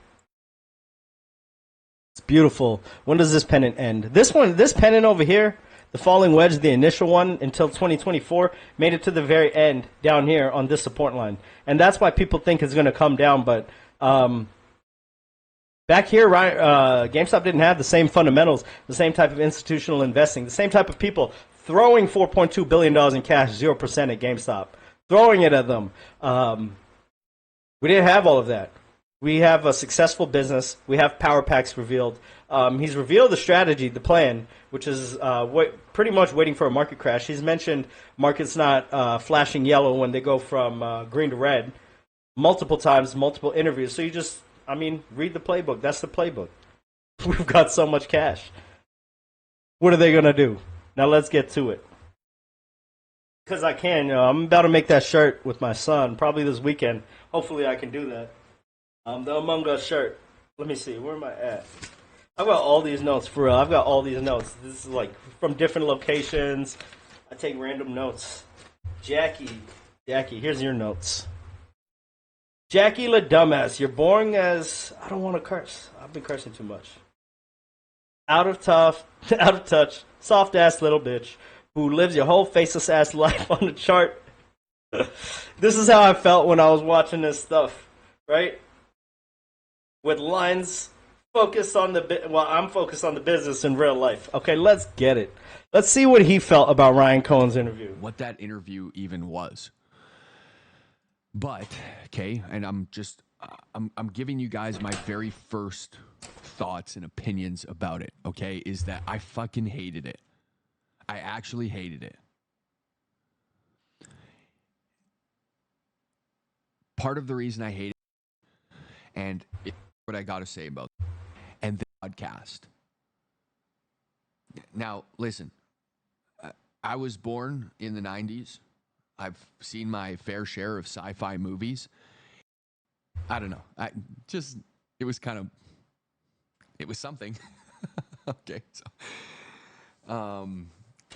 It's beautiful. When does this pennant end? This pennant over here, the falling wedge, the initial one until 2024, made it to the very end down here on this support line. And that's why people think it's going to come down. But back here, GameStop didn't have the same fundamentals, the same type of institutional investing, the same type of people throwing $4.2 billion in cash, 0% at GameStop, throwing it at them. We didn't have all of that. We have a successful business. We have power packs revealed. He's revealed the strategy, the plan, which is pretty much waiting for a market crash. He's mentioned markets not flashing yellow when they go from green to red multiple times, multiple interviews. So read the playbook. That's the playbook. We've got so much cash. What are they going to do? Now let's get to it. Because I can. I'm about to make that shirt with my son, probably this weekend. Hopefully I can do that. The Among Us shirt. Let me see. Where am I at? I've got all these notes, for real. I've got all these notes. This is like from different locations. I take random notes. Jackie, here's your notes. Jackie la dumbass. You're boring as... I don't want to curse. I've been cursing too much. Out of touch, soft-ass little bitch who lives your whole faceless ass life on the chart. This is how I felt when I was watching this stuff, right? With lines focused on I'm focused on the business in real life. Okay, let's get it. Let's see what he felt about Ryan Cohen's interview. What that interview even was. But, okay, and I'm giving you guys my very first thoughts and opinions about it, okay, is that I fucking hated it. I actually hated it. Part of the reason I hate it, and what I got to say about it, and the podcast. Now, listen, I was born in the 90s. I've seen my fair share of sci-fi movies. I don't know. It was something. Okay. So,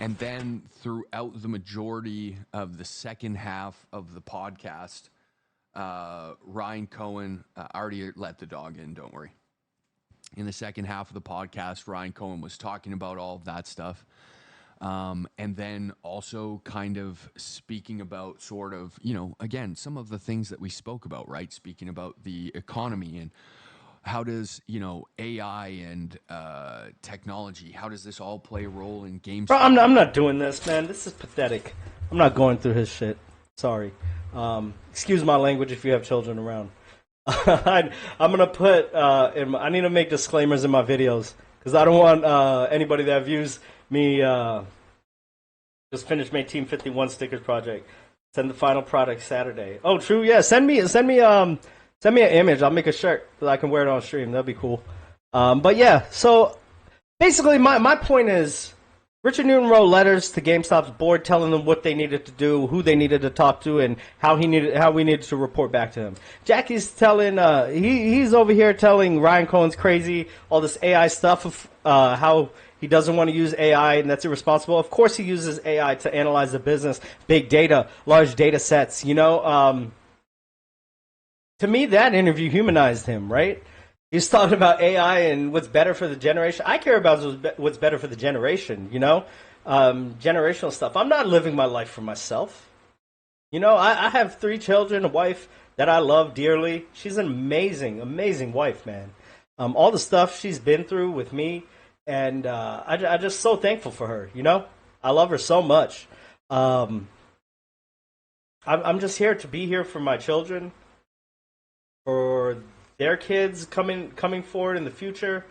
and then throughout the majority of the second half of the podcast, Ryan Cohen, I already let the dog in, don't worry. In the second half of the podcast, Ryan Cohen was talking about all of that stuff. And then also kind of speaking about sort of, again, some of the things that we spoke about, right? Speaking about the economy and how does, AI and technology, how does this all play a role in GameStop? Bro, I'm not doing this, man. This is pathetic. I'm not going through his shit. Sorry. Excuse my language if you have children around. I'm going to put, I need to make disclaimers in my videos because I don't want anybody that views me just finished my Team 51 stickers project. Send the final product Saturday. Oh, true. Yeah, send me an image. I'll make a shirt that I can wear it on stream. That'd be cool. But yeah, so basically my point is Richard Newton wrote letters to GameStop's board telling them what they needed to do, who they needed to talk to, and how we needed to report back to him. Jackie's telling he's over here telling Ryan Cohen's crazy, all this AI stuff of how he doesn't want to use AI and that's irresponsible. Of course he uses AI to analyze the business, big data, large data sets, To me, that interview humanized him, right? He's talking about AI and what's better for the generation. I care about what's better for the generation, generational stuff. I'm not living my life for myself. I have 3 children, a wife that I love dearly. She's an amazing, amazing wife, man. All the stuff she's been through with me, and I'm just so thankful for her, I love her so much. I'm just here to be here for my children, for their kids coming forward in the future,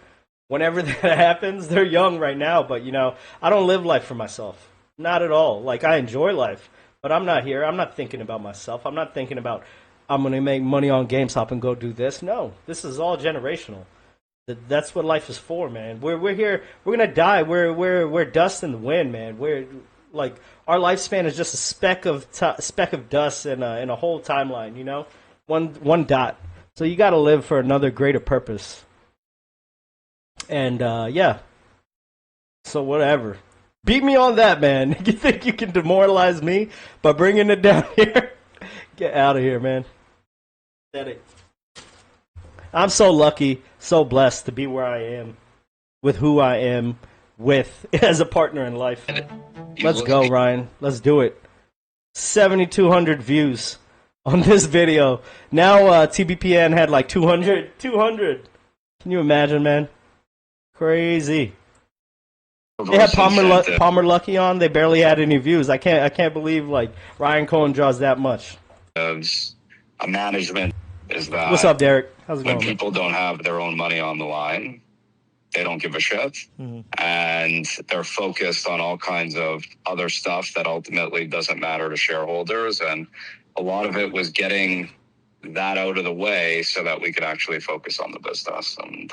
whenever that happens. They're young right now, but I don't live life for myself, not at all. Like, I enjoy life, but I'm not here. I'm not thinking about myself. I'm not thinking about I'm going to make money on GameStop and go do this. No, this is all generational. That's what life is for, man. We're here. We're gonna die. We're dust in the wind, man. We're like, our lifespan is just a speck of dust in a whole timeline. One dot. So you got to live for another greater purpose. And yeah. So whatever. Beat me on that, man. You think you can demoralize me by bringing it down here? Get out of here, man. Pathetic. I'm so lucky, so blessed to be where I am, with who I am, with as a partner in life. Let's go, Ryan. Let's do it. 7,200 views on this video. Now TBPN had like 200. Can you imagine, man? Crazy. They had Palmer Lucky on. They barely had any views. I can't believe like Ryan Cohen draws that much. As a management is that. What's up, Derek? How's it going? When people don't have their own money on the line, they don't give a shit. Mm-hmm. And they're focused on all kinds of other stuff that ultimately doesn't matter to shareholders. And a lot of it was getting that out of the way so that we could actually focus on the business. And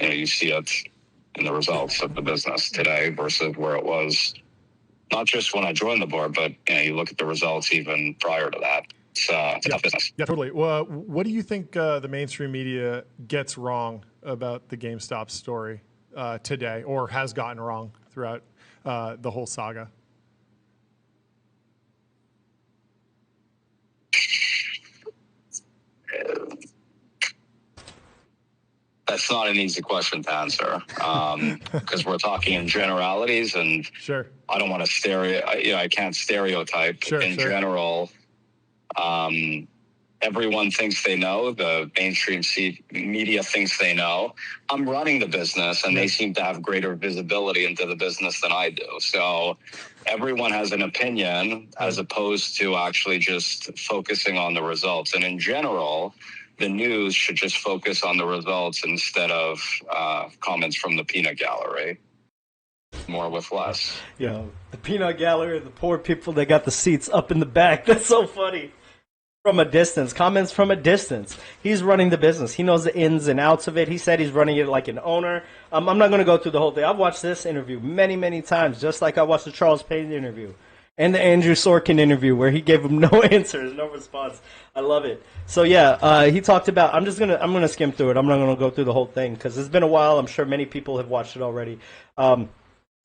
you see it in the results of the business today versus where it was, not just when I joined the board, but you look at the results even prior to that. It's a tough business. Yeah, totally. Well, what do you think the mainstream media gets wrong about the GameStop story today, or has gotten wrong throughout the whole saga? That's not an easy question to answer because we're talking in generalities, and sure, I don't want to I can't stereotype. In general, everyone thinks they know. The mainstream media thinks they know. I'm running the business, and they seem to have greater visibility into the business than I do. So everyone has an opinion as opposed to actually just focusing on the results. And in general, the news should just focus on the results instead of comments from the peanut gallery. More with less. Yeah, the peanut gallery, the poor people that got the seats up in the back. That's so funny. From a distance, comments from a distance. He's running the business. He knows the ins and outs of it. He said he's running it like an owner. I'm not going to go through the whole thing. I've watched this interview many, many times, just like I watched the Charles Payne interview and the Andrew Sorkin interview where he gave him no answers, no response. I love it. So yeah, he talked about. I'm gonna skim through it. I'm not gonna go through the whole thing because it's been a while. I'm sure many people have watched it already.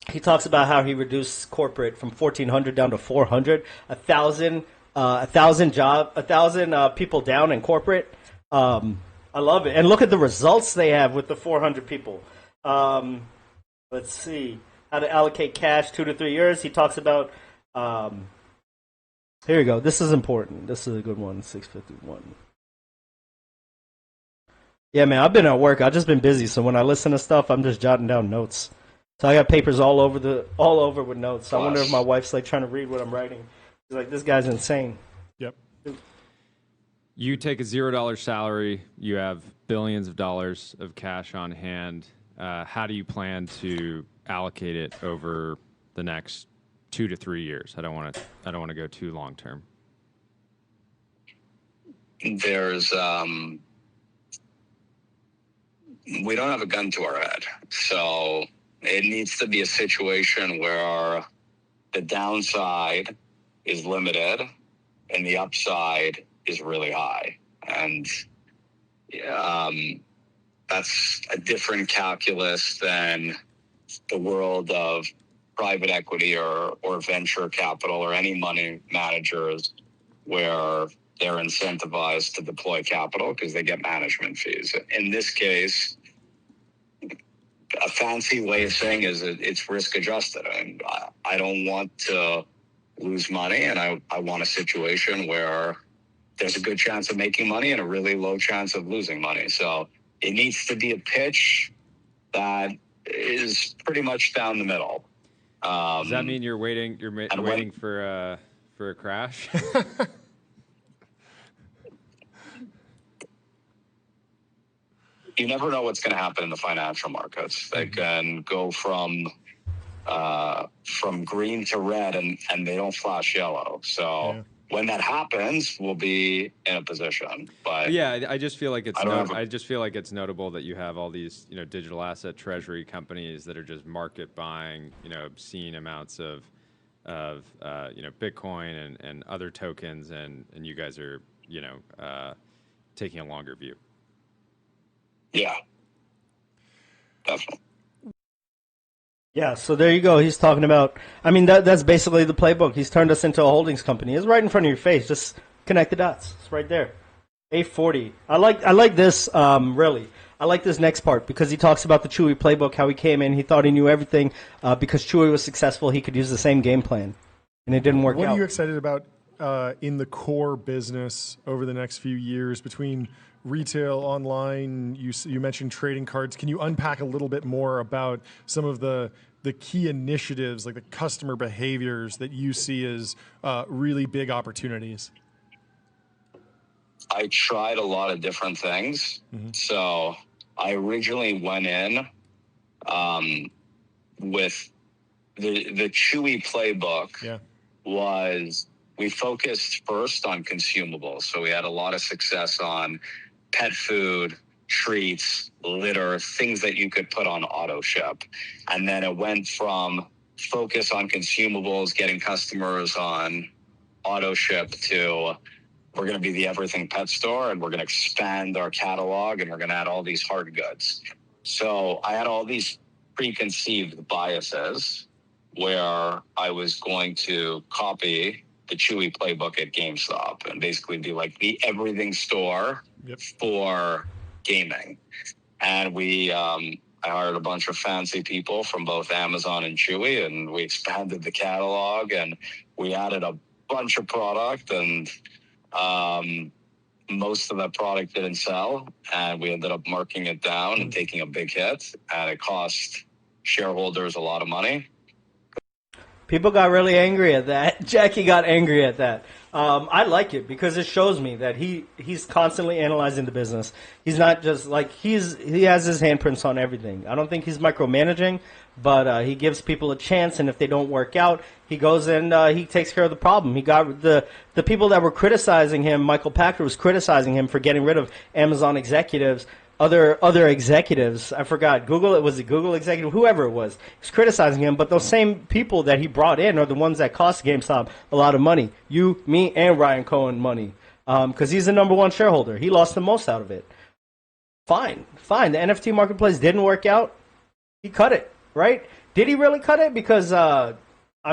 He talks about how he reduced corporate from 1,400 down to 400, 1,000 1,000 people down in corporate. I love it. And look at the results they have with the 400 people. Let's see. How to allocate cash 2 to 3 years. He talks about, here you go. This is important. This is a good one, 651. Yeah, man, I've been at work. I've just been busy. So when I listen to stuff, I'm just jotting down notes. So I got papers all over with notes. I wonder if my wife's like trying to read what I'm writing. She's like, this guy's insane. Yep. You take a $0 salary. You have billions of dollars of cash on hand. How do you plan to allocate it over the next 2 to 3 years? I don't want to go too long term. There's we don't have a gun to our head, so it needs to be a situation where the downside is limited and the upside is really high, and that's a different calculus than the world of private equity or venture capital or any money managers where they're incentivized to deploy capital because they get management fees. In this case, a fancy way of saying is it's risk adjusted. And I don't want to lose money, and I want a situation where there's a good chance of making money and a really low chance of losing money. So it needs to be a pitch that is pretty much down the middle. Does that mean you're waiting? You're waiting for a crash? You never know what's going to happen in the financial markets. They can go from green to red, and they don't flash yellow. So when that happens, we'll be in a position. But yeah, I just feel like it's notable that you have all these digital asset treasury companies that are just market buying obscene amounts of Bitcoin and other tokens, and you guys are taking a longer view. Yeah, definitely. Yeah, so there you go. He's talking about, I mean, that's basically the playbook. He's turned us into a holdings company. It's right in front of your face. Just connect the dots. It's right there. 840. I like this, really. I like this next part because he talks about the Chewy playbook, how he came in. He thought he knew everything. Because Chewy was successful, he could use the same game plan. And it didn't work out. What are you excited about in the core business over the next few years between retail, online? You mentioned trading cards. Can you unpack a little bit more about some of the key initiatives, like the customer behaviors that you see as really big opportunities? I tried a lot of different things. Mm-hmm. So I originally went in with the Chewy playbook. Was we focused first on consumables. So we had a lot of success on pet food, treats, litter, things that you could put on auto ship. And then it went from focus on consumables, getting customers on auto ship, to we're going to be the everything pet store, and we're going to expand our catalog, and we're going to add all these hard goods. So I had all these preconceived biases where I was going to copy the Chewy playbook at GameStop and basically be like the everything store for gaming. And I hired a bunch of fancy people from both Amazon and Chewy, and we expanded the catalog, and we added a bunch of product, and most of that product didn't sell, and we ended up marking it down and taking a big hit, and it cost shareholders a lot of money. People got really angry at that. Jackie got angry at that. I like it because it shows me that he's constantly analyzing the business. He's not just like he has his handprints on everything. I don't think he's micromanaging, but he gives people a chance, and if they don't work out, he goes and he takes care of the problem. He got the people that were criticizing him. Michael Pachter was criticizing him for getting rid of Amazon executives. Other executives, I forgot, was it Google executive, whoever it was criticizing him, but those same people that he brought in are the ones that cost GameStop a lot of money. You, me, and Ryan Cohen money, because he's the number one shareholder. He lost the most out of it. Fine. The NFT marketplace didn't work out. He cut it, right? Did he really cut it? Because,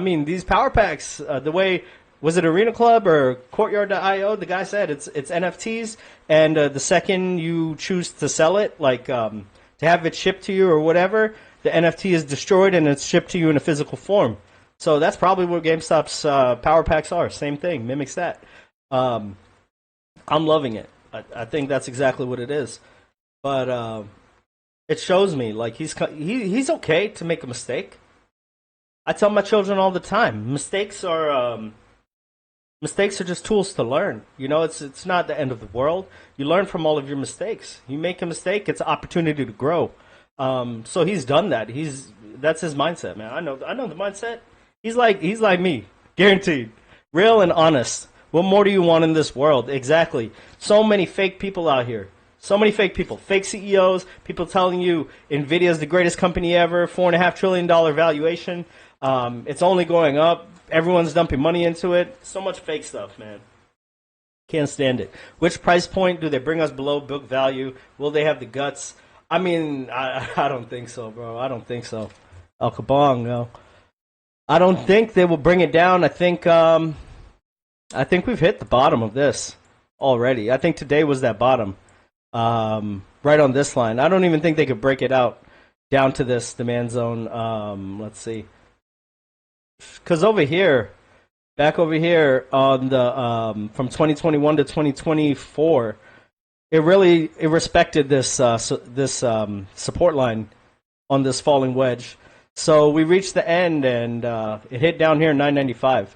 these power packs, the way was it Arena Club or Courtyard.io? The guy said it's NFTs, and the second you choose to sell it, like to have it shipped to you or whatever, the NFT is destroyed and it's shipped to you in a physical form. So that's probably what GameStop's power packs are. Same thing, mimics that. I'm loving it. I think that's exactly what it is. But it shows me like he's okay to make a mistake. I tell my children all the time, mistakes are just tools to learn. You know, it's not the end of the world. You learn from all of your mistakes. You make a mistake, it's an opportunity to grow. So he's done that. That's his mindset, man. I know the mindset. He's like me, guaranteed, real and honest. What more do you want in this world? Exactly. So many fake people out here. So many fake people, fake CEOs, people telling you Nvidia is the greatest company ever, $4.5 trillion valuation. It's only going up. Everyone's dumping money into it. So much fake stuff, man. Can't stand it. Which price point do they bring us below book value? Will they have the guts? I mean, I don't think so, bro. I don't think so. Al Kabong, no. I don't think they will bring it down. I think we've hit the bottom of this already. I think today was that bottom. Right on this line. I don't even think they could break it out down to this demand zone. Let's see. Because back over here on the from 2021 to 2024, it respected this support line on this falling wedge. So we reached the end and it hit down here 995.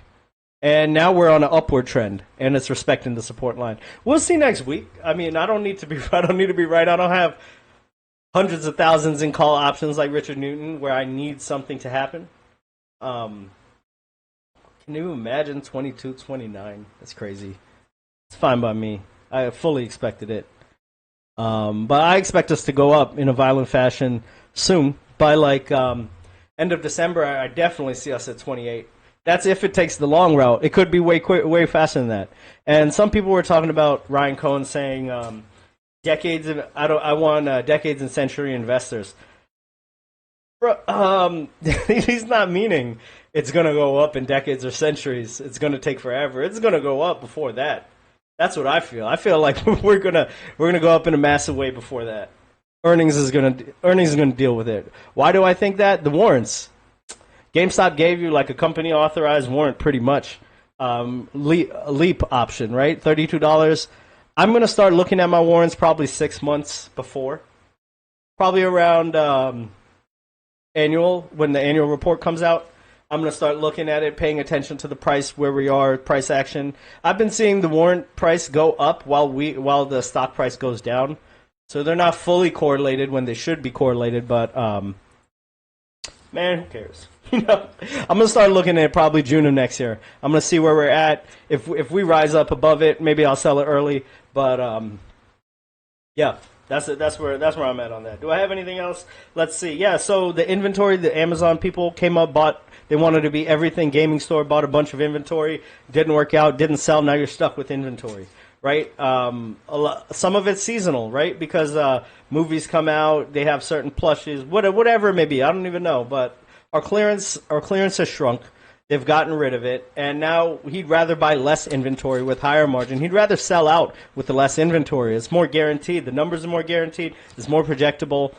And now we're on an upward trend, and it's respecting the support line. We'll see next week. I mean, I don't need to be right. I don't have hundreds of thousands in call options like Richard Newton, where I need something to happen. Can you imagine 22.29? That's crazy. It's fine by me. I fully expected it. But I expect us to go up in a violent fashion soon. By like end of December, I definitely see us at 28. That's if it takes the long route. It could be way faster than that. And some people were talking about Ryan Cohen saying decades and century investors. He's not meaning it's gonna go up in decades or centuries. It's gonna take forever. It's gonna go up before that. That's what I feel. I feel like we're gonna go up in a massive way before that. Earnings is gonna deal with it. Why do I think that? The warrants. GameStop gave you like a company authorized warrant pretty much. Leap option, right? $32. I'm going to start looking at my warrants probably 6 months before. Probably around when the annual report comes out. I'm going to start looking at it, paying attention to the price, where we are, price action. I've been seeing the warrant price go up while the stock price goes down. So they're not fully correlated when they should be correlated, but man, who cares? I'm gonna start looking at probably June of next year. I'm gonna see where we're at. If we rise up above it, maybe I'll sell it early. But yeah, that's where I'm at on that. Do I have anything else? Let's see. Yeah, so the inventory, the Amazon people came up, bought. They wanted to be everything gaming store, bought a bunch of inventory, didn't work out, didn't sell. Now you're stuck with inventory, right? Some of it's seasonal, right? Because movies come out, they have certain plushes, whatever it may be. I don't even know, but our clearance has shrunk. They've gotten rid of it, and now he'd rather buy less inventory with higher margin. He'd rather sell out with the less inventory. It's more guaranteed. The numbers are more guaranteed. It's more projectable.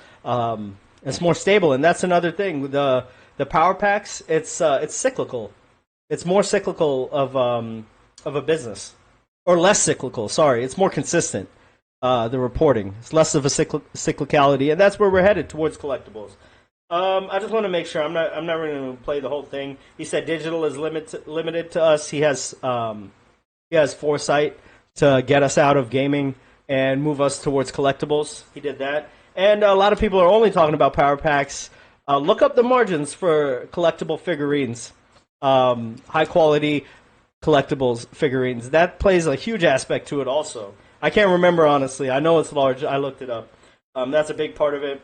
It's more stable, and that's another thing. The power packs, it's cyclical. It's more cyclical of a business, or less cyclical. Sorry, it's more consistent. The reporting, it's less of a cyclicality, and that's where we're headed towards collectibles. I just want to make sure I'm not going to play the whole thing. He said digital is limited to us. He has foresight to get us out of gaming and move us towards collectibles. He did that, and a lot of people are only talking about power packs. Look up the margins for collectible figurines, high quality collectibles figurines. That plays a huge aspect to it. Also, I can't remember honestly. I know it's large. I looked it up. That's a big part of it.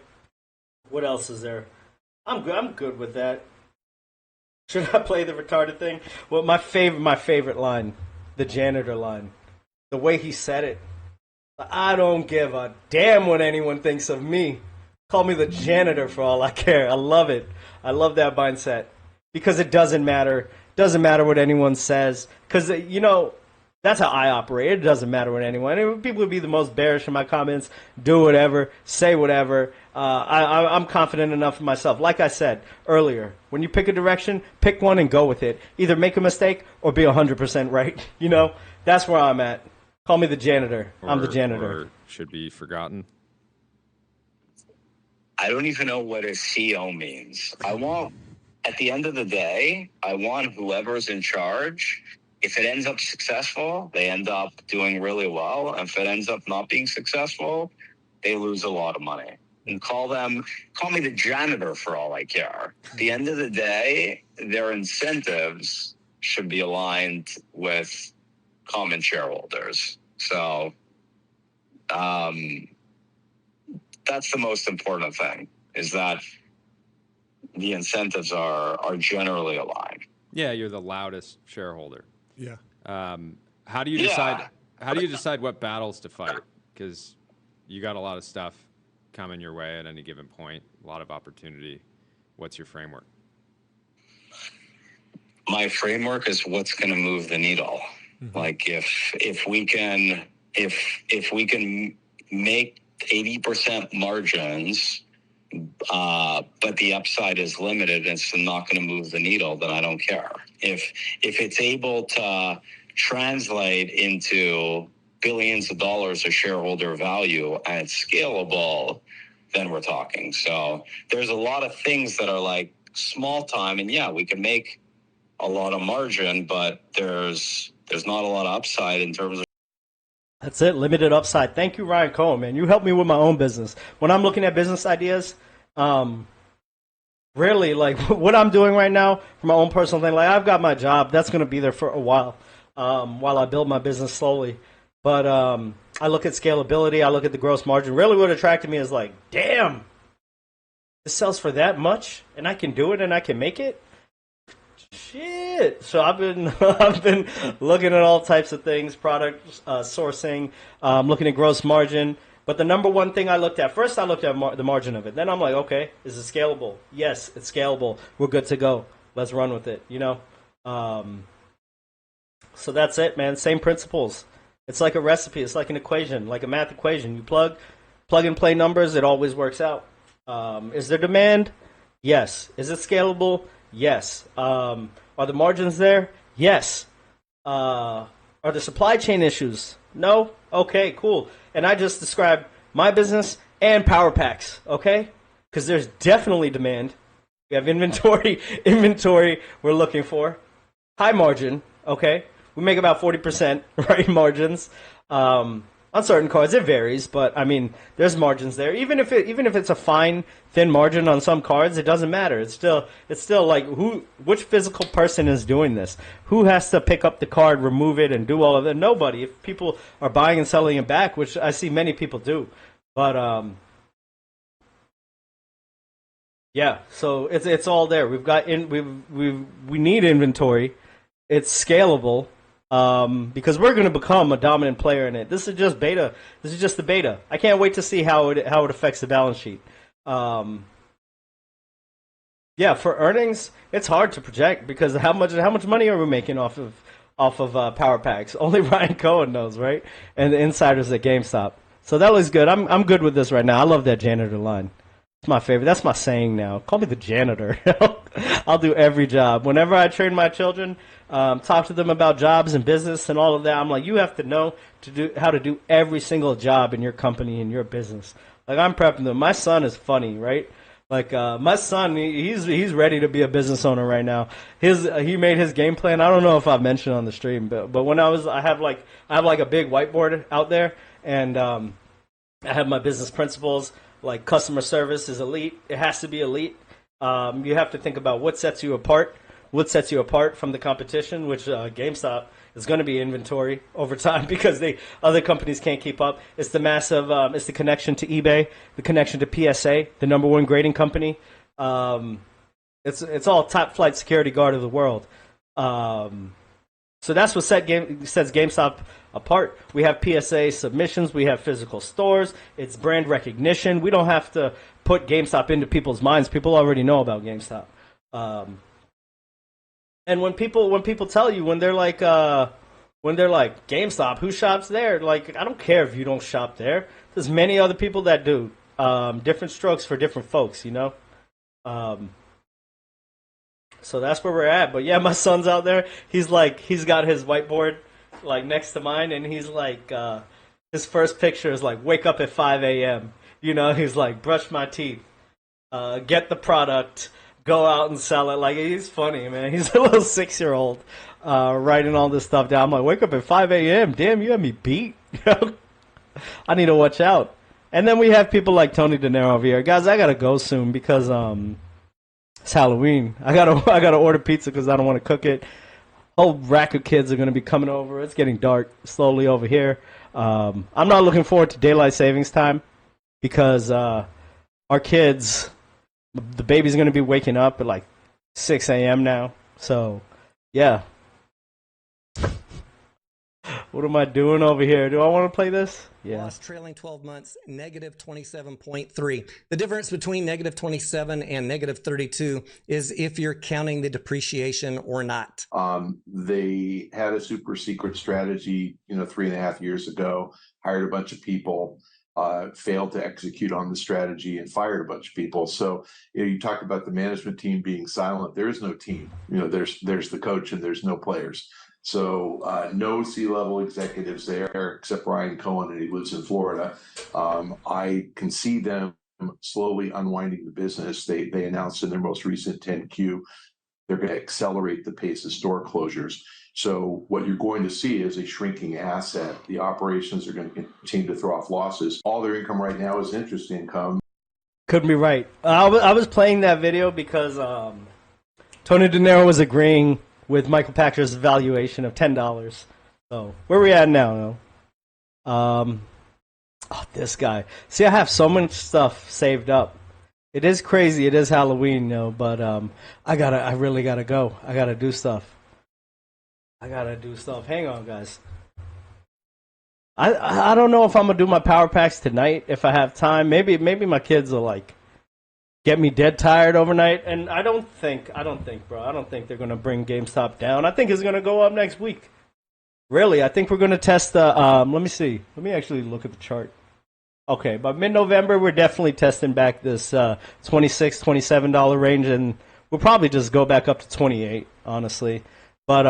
What else is there? I'm good with that. Should I play the retarded thing? Well, my favorite line, the janitor line, the way he said it. I don't give a damn what anyone thinks of me. Call me the janitor for all I care. I love it. I love that mindset because it doesn't matter. Doesn't matter what anyone says, because that's how I operate. It doesn't matter what anyone. People would be the most bearish in my comments. Do whatever, say whatever. I'm confident enough in myself. Like I said earlier, when you pick a direction, pick one and go with it. Either make a mistake or be 100% right. That's where I'm at. Call me the janitor. I'm the janitor. Or should be forgotten. I don't even know what a CEO means. At the end of the day, I want whoever's in charge. If it ends up successful, they end up doing really well. And if it ends up not being successful, they lose a lot of money. And call me the janitor for all I care. At the end of the day, their incentives should be aligned with common shareholders. So that's the most important thing, is that the incentives are generally aligned. Yeah, you're the loudest shareholder. Yeah. How do you decide? How do you decide what battles to fight? Because you got a lot of stuff coming your way at any given point, a lot of opportunity. What's your framework? My framework is what's going to move the needle. Mm-hmm. Like if we can make 80% margins, but the upside is limited and it's not going to move the needle, then I don't care. If it's able to translate into billions of dollars of shareholder value and it's scalable, then we're talking. So there's a lot of things that are like small time, and we can make a lot of margin, but there's not a lot of upside in terms of. That's it, limited upside. Thank you, Ryan Cohen, man. You helped me with my own business. When I'm looking at business ideas, really, like what I'm doing right now for my own personal thing, like I've got my job. That's going to be there for a while I build my business slowly. But I look at scalability. I look at the gross margin. Really what attracted me is like, damn, this sells for that much, and I can do it, and I can make it? Shit. So I've been looking at all types of things, product sourcing, looking at gross margin. But the number one thing I looked at, first I looked at the margin of it. Then I'm like, okay, is it scalable? Yes, it's scalable. We're good to go. Let's run with it, So that's it, man. Same principles. It's like a recipe. It's like an equation, like a math equation. You plug and play numbers. It always works out. Is there demand? Yes. Is it scalable? Yes. Are the margins there? Yes. Are the supply chain issues? No? Okay, cool. And I just described my business and Power Packs, okay? Because there's definitely demand. We have inventory we're looking for. High margin, okay? We make about 40%, right, margins. On certain cards, it varies, but I mean, there's margins there. Even if it's a fine, thin margin on some cards, it doesn't matter. It's still like which physical person is doing this? Who has to pick up the card, remove it, and do all of that? Nobody. If people are buying and selling it back, which I see many people do, but yeah. So it's all there. We've got we need inventory. It's scalable. Because we're going to become a dominant player in it. This is just beta. This is just the beta. I can't wait to see how it affects the balance sheet. Yeah, for earnings, it's hard to project because how much money are we making off of Power Packs? Only Ryan Cohen knows, right? And the insiders at GameStop. So that looks good. I'm good with this right now. I love that janitor line. It's my favorite. That's my saying now. Call me the janitor. I'll do every job. Whenever I train my children, talk to them about jobs and business and all of that, I'm like, you have to know how to do every single job in your company, in your business. Like, I'm prepping them. My son is funny, right? Like, my son, he's ready to be a business owner right now. He made his game plan. I don't know if I've mentioned on the stream, but when I have like a big whiteboard out there, and I have my business principles. Like, customer service is elite. It has to be elite. You have to think about what sets you apart. What sets you apart from the competition, which GameStop is going to be inventory over time because other companies can't keep up. It's the massive, it's the connection to eBay, the connection to PSA, the number one grading company. It's all top flight security guard of the world. So that's what sets GameStop apart. We have PSA submissions. We have physical stores. It's brand recognition. We don't have to put GameStop into people's minds. People already know about GameStop. And when people tell you, when they're like GameStop, who shops there? Like, I don't care if you don't shop there. There's many other people that do. Different strokes for different folks, you know. So that's where we're at. But yeah, my son's out there. He's got his whiteboard like next to mine, and he's like, his first picture is like, wake up at 5 a.m. You know, he's like, brush my teeth, get the product, go out and sell it. Like, he's funny, man. He's a little 6-year-old writing all this stuff down. I'm like, wake up at 5 a.m. Damn, you have me beat. I need to watch out. And then we have people like Tony De Niro over here. Guys, I gotta go soon because it's Halloween. I gotta order pizza because I don't want to cook it. Whole rack of kids are gonna be coming over. It's getting dark slowly over here. I'm not looking forward to daylight savings time because our kids, the baby's gonna be waking up at like 6 a.m. now. So yeah. What am I doing over here? Do I want to play this? Yeah. Loss trailing 12 months, negative 27.3. The difference between negative 27 and negative 32 is if you're counting the depreciation or not. They had a super secret strategy, 3.5 years ago, hired a bunch of people, failed to execute on the strategy and fired a bunch of people. So you talk about the management team being silent. There is no team. There's the coach and there's no players. So no C-level executives there except Ryan Cohen, and he lives in Florida. I can see them slowly unwinding the business. They announced in their most recent 10Q they're going to accelerate the pace of store closures. So what you're going to see is a shrinking asset. The operations are going to continue to throw off losses. All their income right now is interest income. Couldn't be right. I was playing that video because Tony De Niro was agreeing with Michael Packer's valuation of $10. So where we at now? Oh, this guy. See, I have so much stuff saved up. It is crazy. It is Halloween, but I really gotta go. I gotta do stuff. Hang on, guys. I don't know if I'm gonna do my power packs tonight if I have time. Maybe my kids will like get me dead tired overnight, and I don't think, bro. I don't think they're gonna bring GameStop down. I think it's gonna go up next week. Really, I think we're gonna test the. Let me see. Let me actually look at the chart. Okay, by mid-November, we're definitely testing back this $26, $27 range, and we'll probably just go back up to 28, honestly. But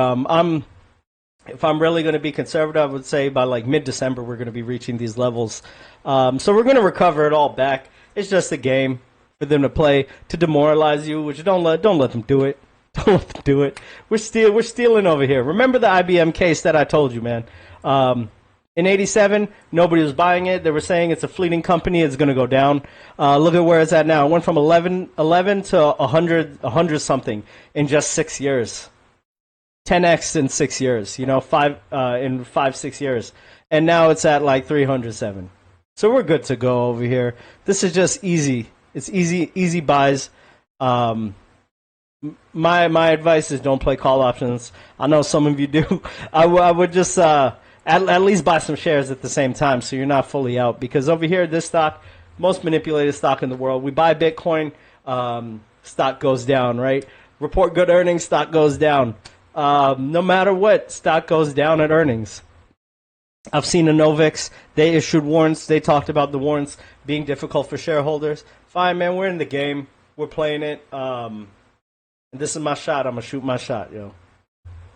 if I'm really going to be conservative, I would say by like mid-December, we're going to be reaching these levels. So we're going to recover it all back. It's just a game for them to play to demoralize you, which don't let them do it. Don't let them do it. We're stealing over here. Remember the IBM case that I told you, man. In '87, nobody was buying it. They were saying it's a fleeting company. It's going to go down. Look at where it's at now. It went from 11 to 100 something in just 6 years. 10x in 6 years. In 5-6 years, and now it's at like 307. So we're good to go over here. This is just easy. It's easy buys. My advice is don't play call options. I know some of you do. I would just at least buy some shares at the same time so you're not fully out. Because over here, this stock, most manipulated stock in the world, we buy Bitcoin, stock goes down, right? Report good earnings, stock goes down. No matter what, stock goes down at earnings. I've seen Novix, they issued warrants. They talked about the warrants being difficult for shareholders. Fine, man, we're in the game. We're playing it. This is my shot. I'm going to shoot my shot, yo.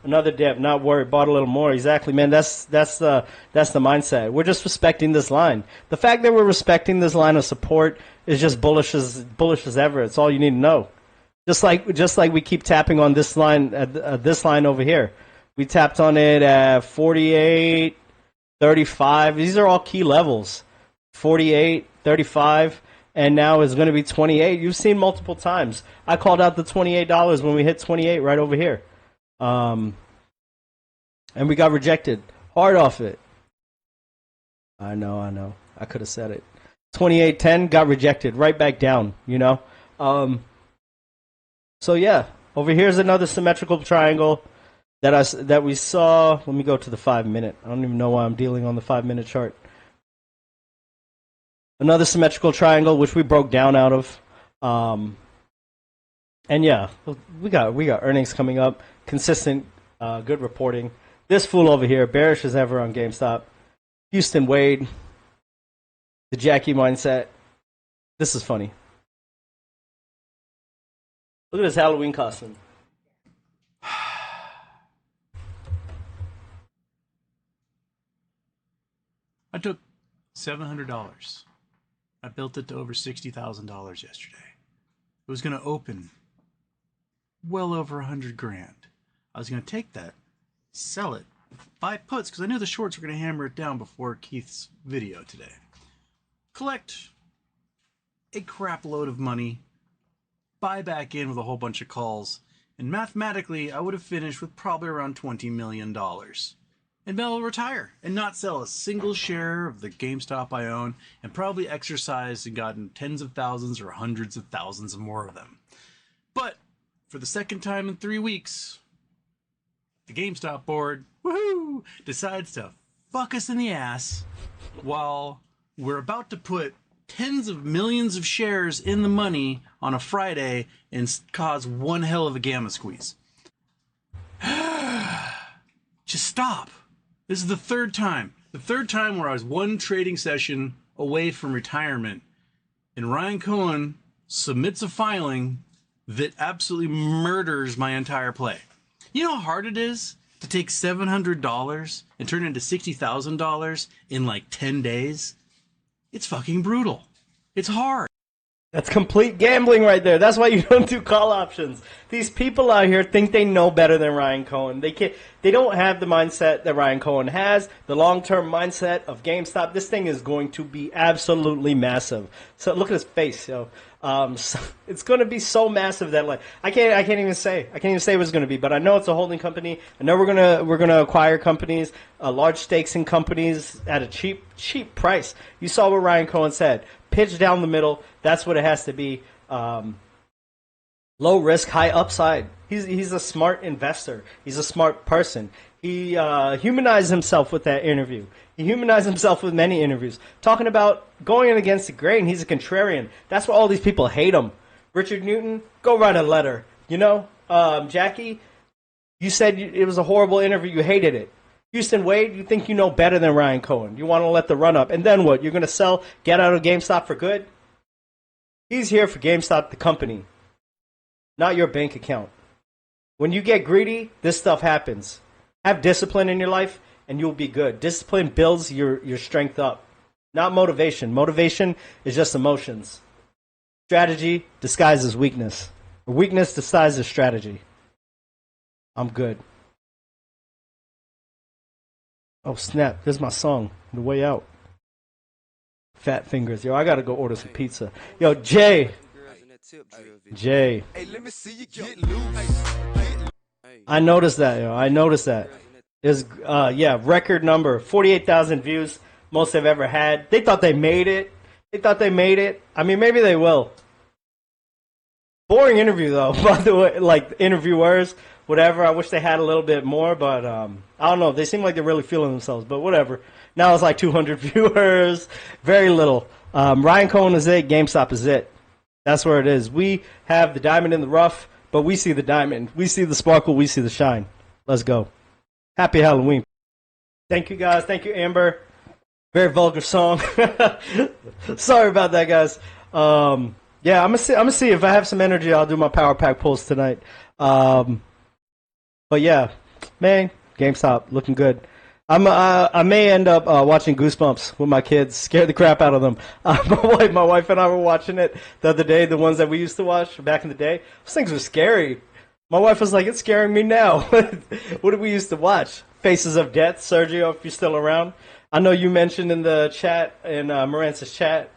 Another dip, not worried, bought a little more. Exactly, man. That's the mindset. We're just respecting this line. The fact that we're respecting this line of support is just bullish as ever. It's all you need to know. Just like we keep tapping on this line this line over here. We tapped on it at 48, 35. These are all key levels. 48, 35, and now it's going to be 28. You've seen multiple times. I called out the $28 when we hit 28 right over here. And we got rejected hard off it. I know. I could have said it. 28.10 got rejected right back down, So yeah, over here's another symmetrical triangle that we saw. Let me go to the 5-minute. I don't even know why I'm dealing on the 5-minute chart. Another symmetrical triangle which we broke down out of. And yeah, we got earnings coming up. consistent, good reporting. This fool over here, bearish as ever on GameStop. Houston Wade, the Jackie mindset. This is funny. Look at his Halloween costume. I took $700. I built it to over $60,000 yesterday. It was going to open well over 100 grand. I was going to take that, sell it, buy puts, because I knew the shorts were going to hammer it down before Keith's video today. Collect a crap load of money, buy back in with a whole bunch of calls, and mathematically I would have finished with probably around $20 million. And then I'll retire and not sell a single share of the GameStop I own, and probably exercised and gotten tens of thousands or hundreds of thousands of more of them. But for the second time in 3 weeks, the GameStop board, woohoo, decides to fuck us in the ass while we're about to put tens of millions of shares in the money on a Friday and cause one hell of a gamma squeeze. Just stop. This is the third time. The third time where I was one trading session away from retirement, and Ryan Cohen submits a filing that absolutely murders my entire play. You know how hard it is to take $700 and turn it into $60,000 in like 10 days? It's fucking brutal. It's hard. That's complete gambling right there. That's why you don't do call options. These people out here think they know better than Ryan Cohen. They don't have the mindset that Ryan Cohen has, the long-term mindset of GameStop. This thing is going to be absolutely massive. So look at his face, yo. So it's going to be so massive that like I can't even say what it's going to be. But I know it's a holding company. I know we're gonna acquire companies, large stakes in companies at a cheap price. You saw what Ryan Cohen said. Pitch down the middle. That's what it has to be. Low risk, high upside. He's a smart investor. He's a smart person. He humanized himself with that interview. He humanized himself with many interviews. Talking about going in against the grain. He's a contrarian. That's why all these people hate him. Richard Newton, go write a letter. You know, Jackie, you said it was a horrible interview. You hated it. Houston Wade, you think you know better than Ryan Cohen. You want to let the run up. And then what? You're going to get out of GameStop for good? He's here for GameStop, the company, not your bank account. When you get greedy, this stuff happens. Have discipline in your life, and you'll be good. Discipline builds your strength up, not motivation. Motivation is just emotions. Strategy disguises weakness. Or weakness disguises strategy. I'm good. Oh, snap. Here's my song, The Way Out. Fat fingers. Yo, I got to go order some pizza. Yo, Jay. I noticed that, yo. I noticed that. There's, record number. 48,000 views. Most they've ever had. They thought they made it. I mean, maybe they will. Boring interview, though, by the way. Like, interviewers, whatever. I wish they had a little bit more, but I don't know. They seem like they're really feeling themselves, but whatever. Now it's like 200 viewers. Very little. Ryan Cohen is it. GameStop is it. That's where it is. We have the diamond in the rough, but we see the diamond. We see the sparkle. We see the shine. Let's go. Happy Halloween. Thank you, guys. Thank you, Amber. Very vulgar song. Sorry about that, guys. Yeah, I'm gonna see if I have some energy. I'll do my power pack pulls tonight. But yeah, man, GameStop looking good. I may end up watching Goosebumps with my kids. Scare the crap out of them. My wife and I were watching it the other day. The ones that we used to watch back in the day. Those things were scary. My wife was like, "It's scaring me now." What did we used to watch? Faces of Death. Sergio, if you're still around. I know you mentioned in the chat, in Marantz's chat,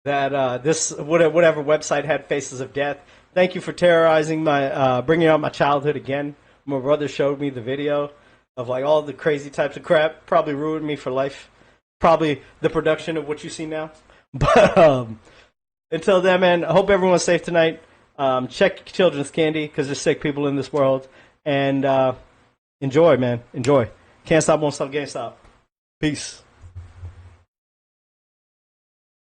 that this whatever website had Faces of Death. Thank you for terrorizing bringing out my childhood again. My brother showed me the video of like all the crazy types of crap. Probably ruined me for life. Probably the production of what you see now. But until then, man, I hope everyone's safe tonight. Check children's candy because there's sick people in this world. And enjoy, man. Enjoy. Can't stop, won't stop, GameStop. Peace.